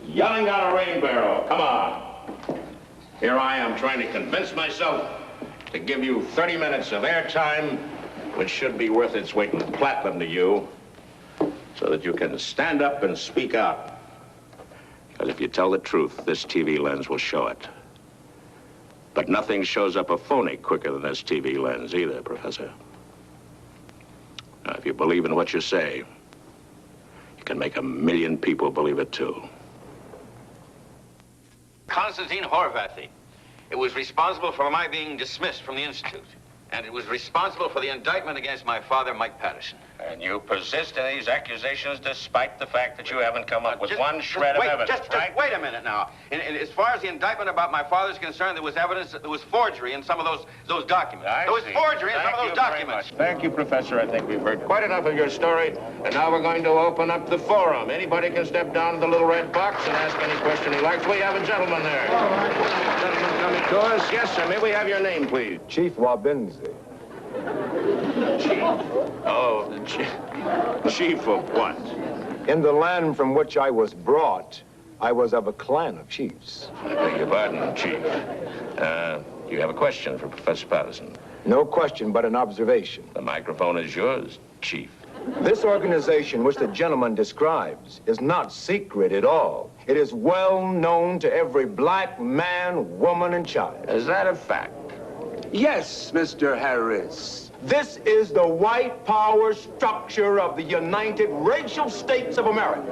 yelling down a rain barrel. Come on. Here I am trying to convince myself to give you 30 minutes of airtime, which should be worth its weight in platinum to you, so that you can stand up and speak out. Because if you tell the truth, this TV lens will show it. But nothing shows up a phony quicker than this TV lens either, Professor. Now, if you believe in what you say, you can make 1 million people believe it too. Constantine Horvathy. It was responsible for my being dismissed from the Institute. And it was responsible for the indictment against my father, Mike Patterson. And you persist in these accusations despite the fact that you haven't come up with one shred of evidence, right? Just wait a minute now. As far as the indictment about my father's concerned, there was evidence that there was forgery in some of those documents. There was forgery in some of those documents. Thank you, Professor. I think we've heard quite enough of your story. And now we're going to open up the forum. Anybody can step down to the little red box and ask any question he likes. We have a gentleman there. All right. Gentleman coming to us. Yes, sir. May we have your name, please? Chief Wabinzi. Chief? Oh, chief of what? In the land from which I was brought, I was of a clan of chiefs. I beg your pardon, Chief. You have a question for Professor Patterson? No question, but an observation. The microphone is yours, Chief. This organization which the gentleman describes is not secret at all. It is well known to every black man, woman, and child. Is that a fact? Yes, Mr. Harris. This is the white power structure of the United Racial States of America.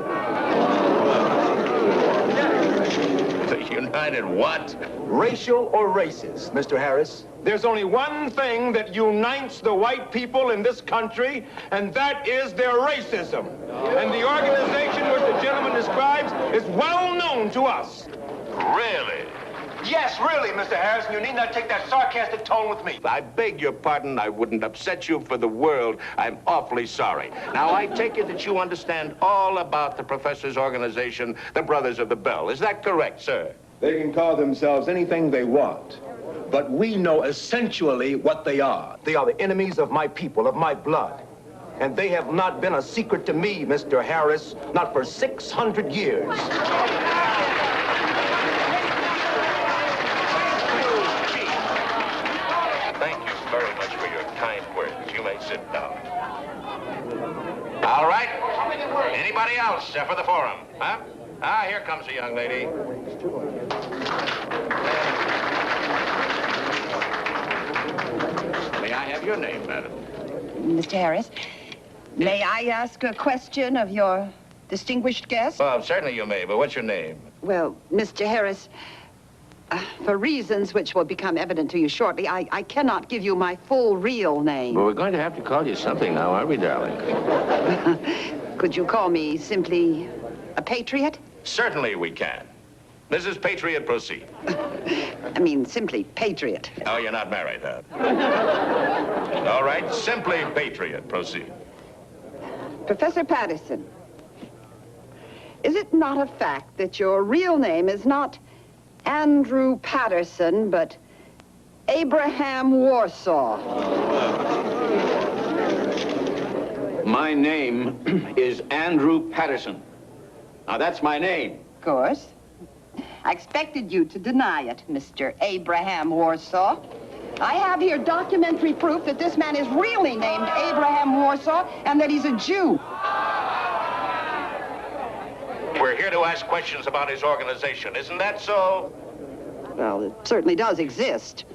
The United what? Racial or racist, Mr. Harris. There's only one thing that unites the white people in this country, and that is their racism. And the organization which the gentleman describes is well known to us. Really? Yes, really, Mr. Harrison. You need not take that sarcastic tone with me. I beg your pardon. I wouldn't upset you for the world. I'm awfully sorry. Now, I take it that you understand all about the professor's organization, the Brothers of the Bell. Is that correct, sir? They can call themselves anything they want, but we know essentially what they are. They are the enemies of my people, of my blood. And they have not been a secret to me, Mr. Harris, not for 600 years. Sit down. All right. Anybody else for the forum? Huh? Ah, here comes a young lady. May I have your name, madam? Mr. Harris, may I ask a question of your distinguished guest? Well, certainly you may, but what's your name? Well, Mr. Harris, for reasons which will become evident to you shortly, I cannot give you my full real name. Well, we're going to have to call you something now, aren't we, darling? Could you call me simply a patriot? Certainly we can. Mrs. Patriot, proceed. I mean, simply patriot. Oh, you're not married, huh? All right, simply patriot, proceed. Professor Patterson, is it not a fact that your real name is not Andrew Patterson, but Abraham Warsaw? My name is Andrew Patterson. Now, that's my name. Of course. I expected you to deny it, Mr. Abraham Warsaw. I have here documentary proof that this man is really named Abraham Warsaw and that he's a Jew. We're here to ask questions about his organization. Isn't that so? Well, it certainly does exist.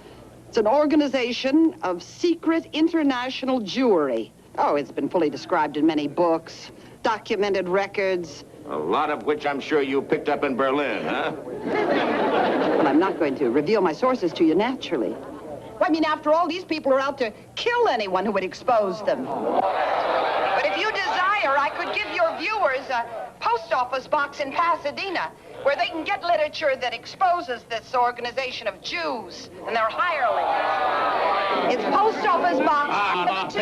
It's an organization of secret international Jewry. Oh, it's been fully described in many books, documented records. A lot of which I'm sure you picked up in Berlin, huh? Well, I'm not going to reveal my sources to you naturally. Well, I mean, after all, these people are out to kill anyone who would expose them. But if you desire, I could give your viewers a post office box in Pasadena where they can get literature that exposes this organization of Jews and their hirelings. It's post office box.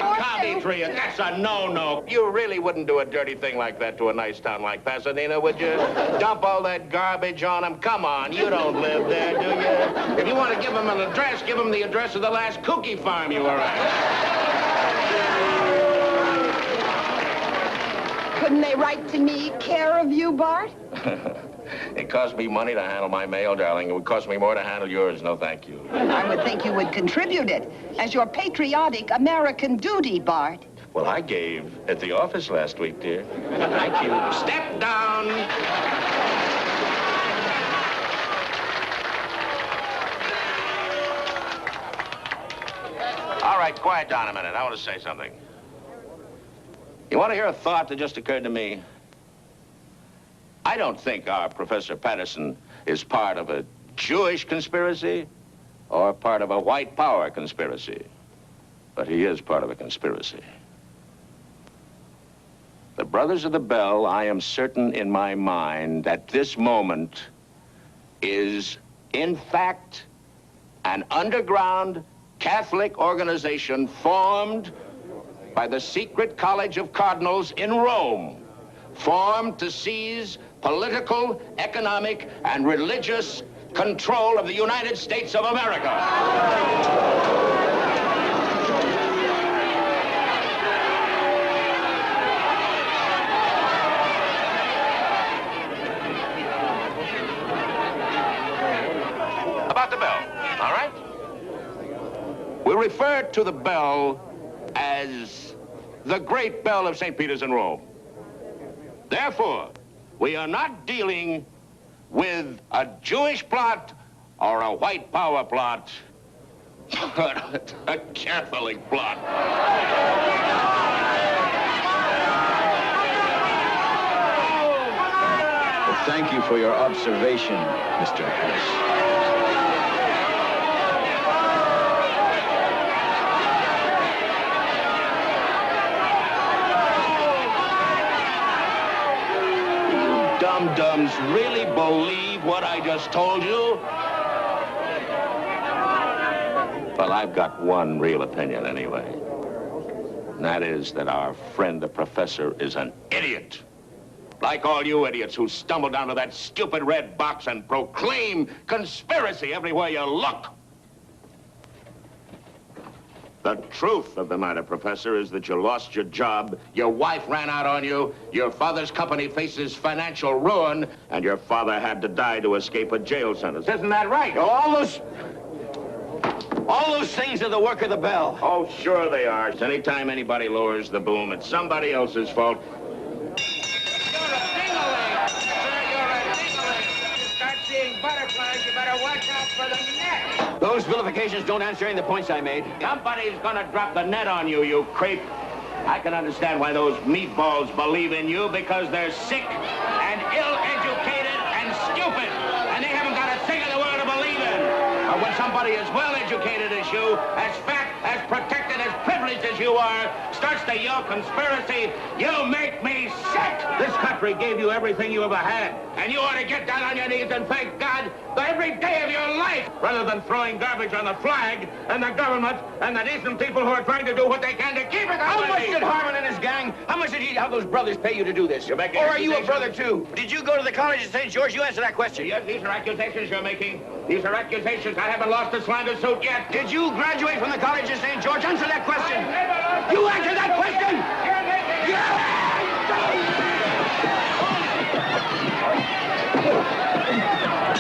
Tree, that's a no-no. You really wouldn't do a dirty thing like that to a nice town like Pasadena, would you? Dump all that garbage on them? Come on, you don't live there, do you? If you want to give them an address, give them the address of the last cookie farm you were at. Couldn't they write to me, care of you, Bart? It cost me money to handle my mail, darling. It would cost me more to handle yours. No, thank you. I would think you would contribute it as your patriotic American duty, Bart. Well, I gave at the office last week, dear. Thank you. Step down. All right, quiet down a minute. I want to say something. You want to hear a thought that just occurred to me? I don't think our Professor Patterson is part of a Jewish conspiracy or part of a white power conspiracy, but he is part of a conspiracy. The Brothers of the Bell, I am certain in my mind at this moment, is in fact an underground Catholic organization formed by the secret College of Cardinals in Rome, formed to seize political, economic, and religious control of the United States of America. About the bell, all right? We refer to the bell as the Great Bell of St. Peter's in Rome. Therefore, we are not dealing with a Jewish plot or a white power plot, but a Catholic plot. Well, thank you for your observation, Mr. Harris. Dum-dums really believe what I just told you? Well, I've got one real opinion anyway. And that is that our friend, the professor, is an idiot. Like all you idiots who stumble down to that stupid red box and proclaim conspiracy everywhere you look. The truth of the matter, Professor, is that you lost your job, your wife ran out on you, your father's company faces financial ruin, and your father had to die to escape a jail sentence. Isn't that right? All those things are the work of the Bell. Oh, sure they are. Anytime anybody lowers the boom, it's somebody else's fault. Butterflies, you better watch out for the net. Those vilifications don't answer any of the points I made. Somebody's gonna drop the net on you, you creep. I can understand why those meatballs believe in you, because they're sick and ill-educated and stupid, and they haven't got a thing in the world to believe in. But when somebody as well-educated as you, as fat, as protected, as privileged as you are, starts to yell conspiracy, you make me sick. This country gave you everything you ever had, and you ought to get down on your knees and thank God every day of your life, rather than throwing garbage on the flag and the government and the decent people who are trying to do what they can to keep it that way. How much did Harmon and his gang, how much did he have those brothers pay you to do this? You're making Or are you a brother too? Did you go to the College of St. George? You answer that question. Yes, these are accusations you're making. These are accusations. I haven't lost a slander suit yet. Did you graduate from the College of St. George? Answer that question. You answer that question!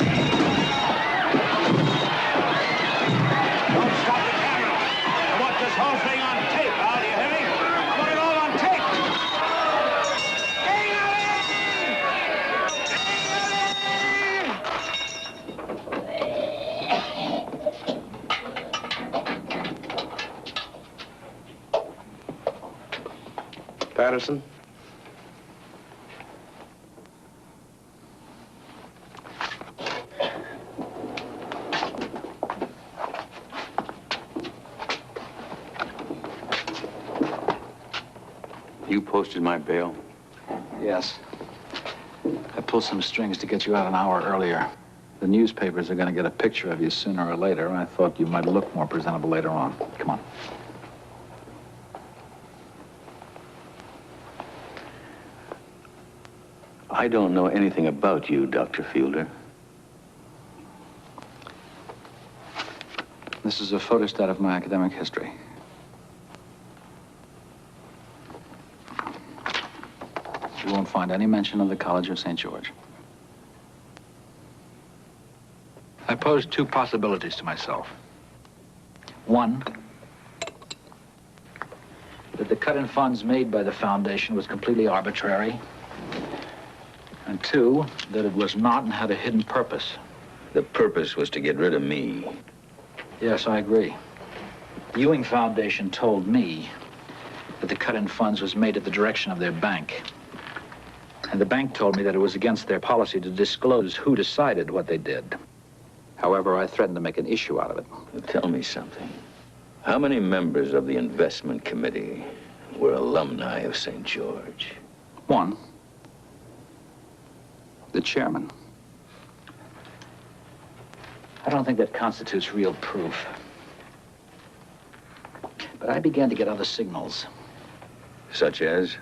Yeah! Patterson? You posted my bail? Yes. I pulled some strings to get you out an hour earlier. The newspapers are going to get a picture of you sooner or later, and I thought you might look more presentable later on. Come on. I don't know anything about you, Dr. Fielder. This is a photostat of my academic history. You won't find any mention of the College of St. George. I posed two possibilities to myself. One, that the cut in funds made by the foundation was completely arbitrary. And two, that it was not and had a hidden purpose. The purpose was to get rid of me. Yes, I agree. The Ewing Foundation told me that the cut in funds was made at the direction of their bank. And the bank told me that it was against their policy to disclose who decided what they did. However, I threatened to make an issue out of it. Tell me something. How many members of the investment committee were alumni of St. George? One. The chairman. I don't think that constitutes real proof. But I began to get other signals. Such as?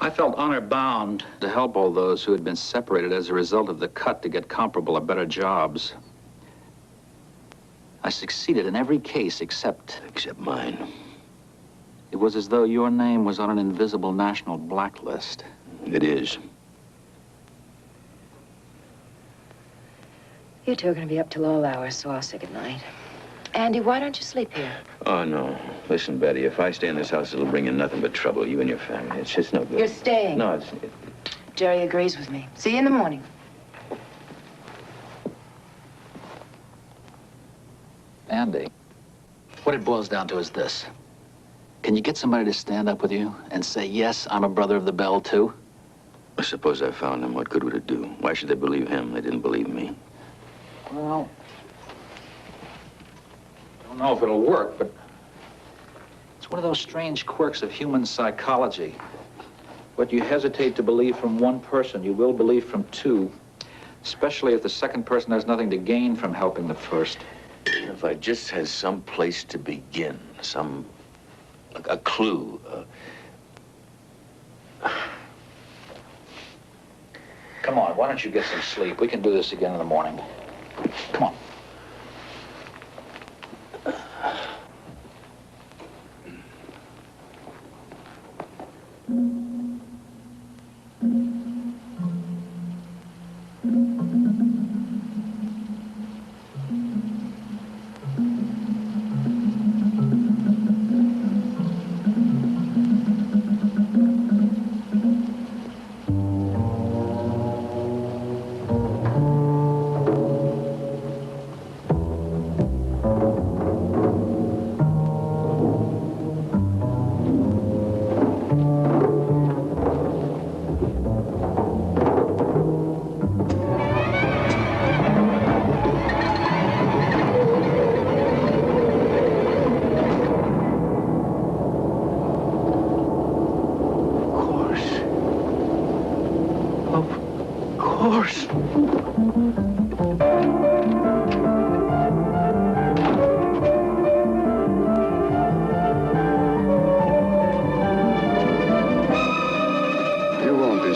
I felt honor-bound to help all those who had been separated as a result of the cut to get comparable or better jobs. I succeeded in every case except... Except mine. It was as though your name was on an invisible national blacklist. It is. You two are going to be up till all hours, so I'll say goodnight. Andy, why don't you sleep here? Oh, no. Listen, Betty, if I stay in this house, it'll bring you nothing but trouble, you and your family. It's just no good. You're staying. No, Jerry agrees with me. See you in the morning. Andy, what it boils down to is this. Can you get somebody to stand up with you and say, yes, I'm a brother of the Bell, too? I suppose I found him. What good would it do? Why should they believe him? They didn't believe me. Well, I don't know if it'll work, but it's one of those strange quirks of human psychology. What you hesitate to believe from one person, you will believe from two, especially if the second person has nothing to gain from helping the first. If I just had some place to begin, a clue. Come on, why don't you get some sleep? We can do this again in the morning. Come on.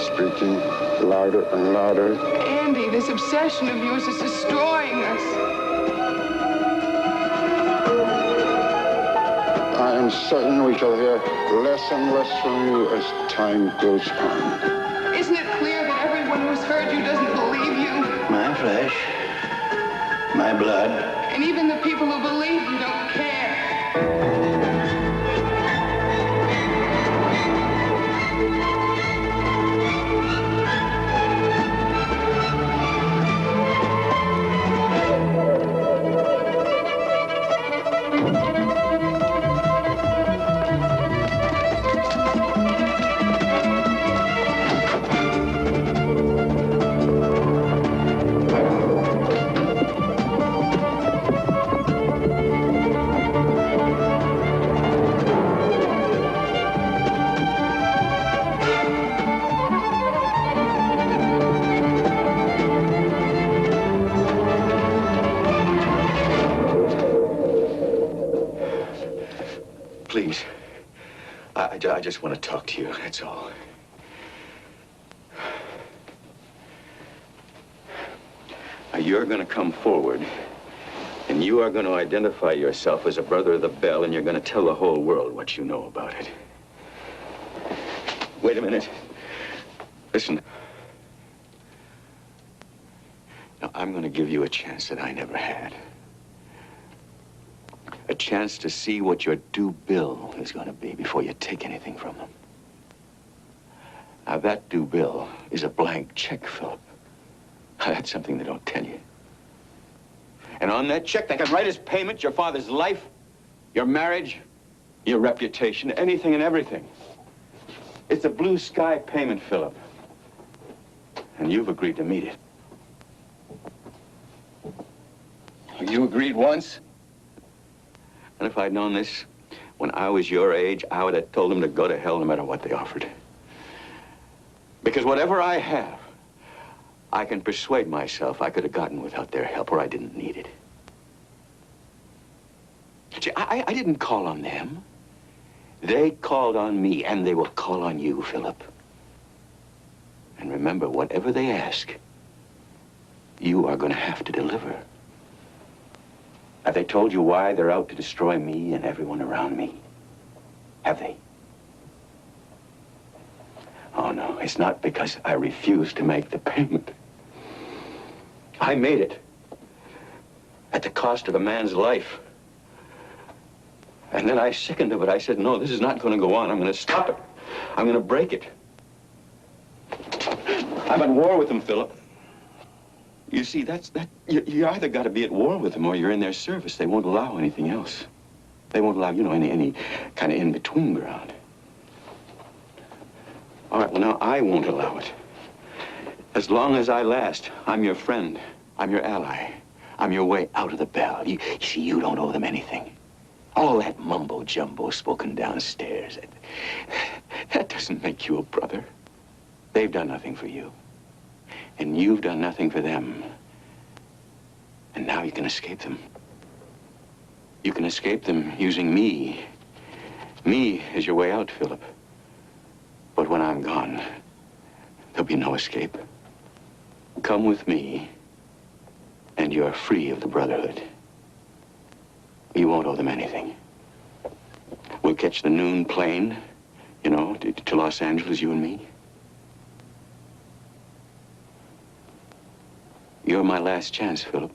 Speaking louder and louder. Andy, this obsession of yours is destroying us. I am certain we shall hear less and less from you as time goes on. Isn't it clear that everyone who's heard you doesn't believe you? My flesh, my blood. And even the people who believe you don't care. I just want to talk to you, that's all. Now, you're going to come forward, and you are going to identify yourself as a brother of the Bell, and you're going to tell the whole world what you know about it. Wait a minute. Listen. Now, I'm going to give you a chance that I never had. A chance to see what your due bill is going to be before you take anything from them. Now, that due bill is a blank check, Philip. That's something they don't tell you. And on that check, they can write as payment your father's life, your marriage, your reputation, anything and everything. It's a blue sky payment, Philip. And you've agreed to meet it. You agreed once? And if I'd known this when I was your age, I would have told them to go to hell no matter what they offered. Because whatever I have, I can persuade myself I could have gotten without their help, or I didn't need it. See, I didn't call on them. They called on me, and they will call on you, Philip. And remember, whatever they ask, you are going to have to deliver. Have they told you why they're out to destroy me and everyone around me? Have they? Oh, no, it's not because I refused to make the payment. I made it at the cost of a man's life. And then I sickened of it. I said, no, this is not going to go on. I'm going to stop it. I'm going to break it. I'm at war with them, Philip. You see, you either got to be at war with them or you're in their service. They won't allow anything else. They won't allow, you know, any kind of in-between ground. All right, well, now, I won't allow it. As long as I last, I'm your friend. I'm your ally. I'm your way out of the Bell. You see, you don't owe them anything. All that mumbo-jumbo spoken downstairs, that doesn't make you a brother. They've done nothing for you. And you've done nothing for them. And now you can escape them. You can escape them using me. Me as your way out, Philip. But when I'm gone, there'll be no escape. Come with me, and you're free of the Brotherhood. You won't owe them anything. We'll catch the noon plane, you know, to Los Angeles, you and me. You're my last chance, Philip.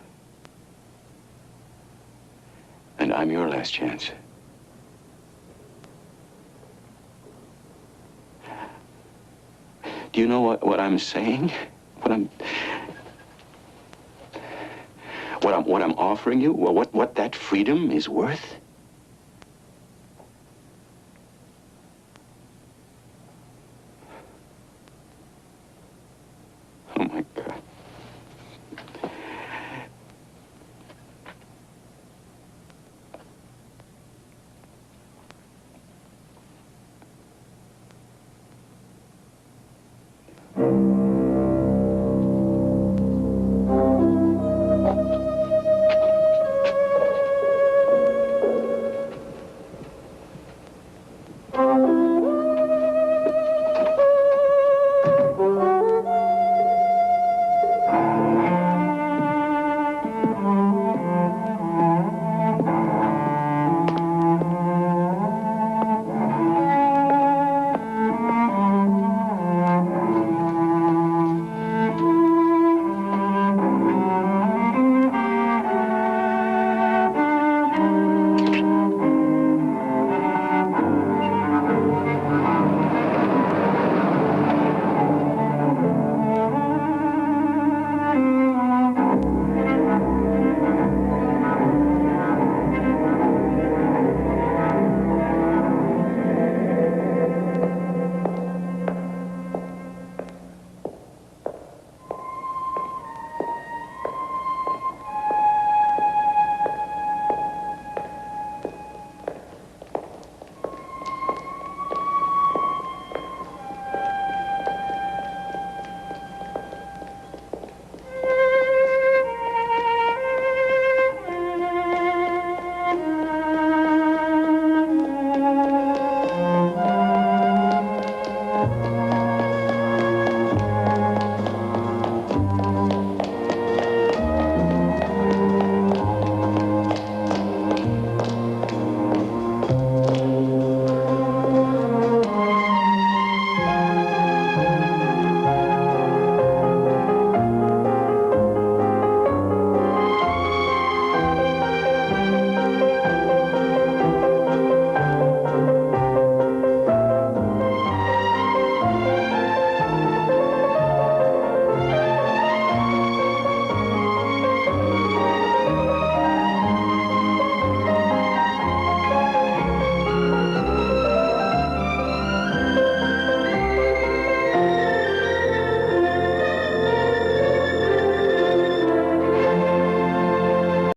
And I'm your last chance. Do you know what I'm saying? What I'm offering you? What that freedom is worth?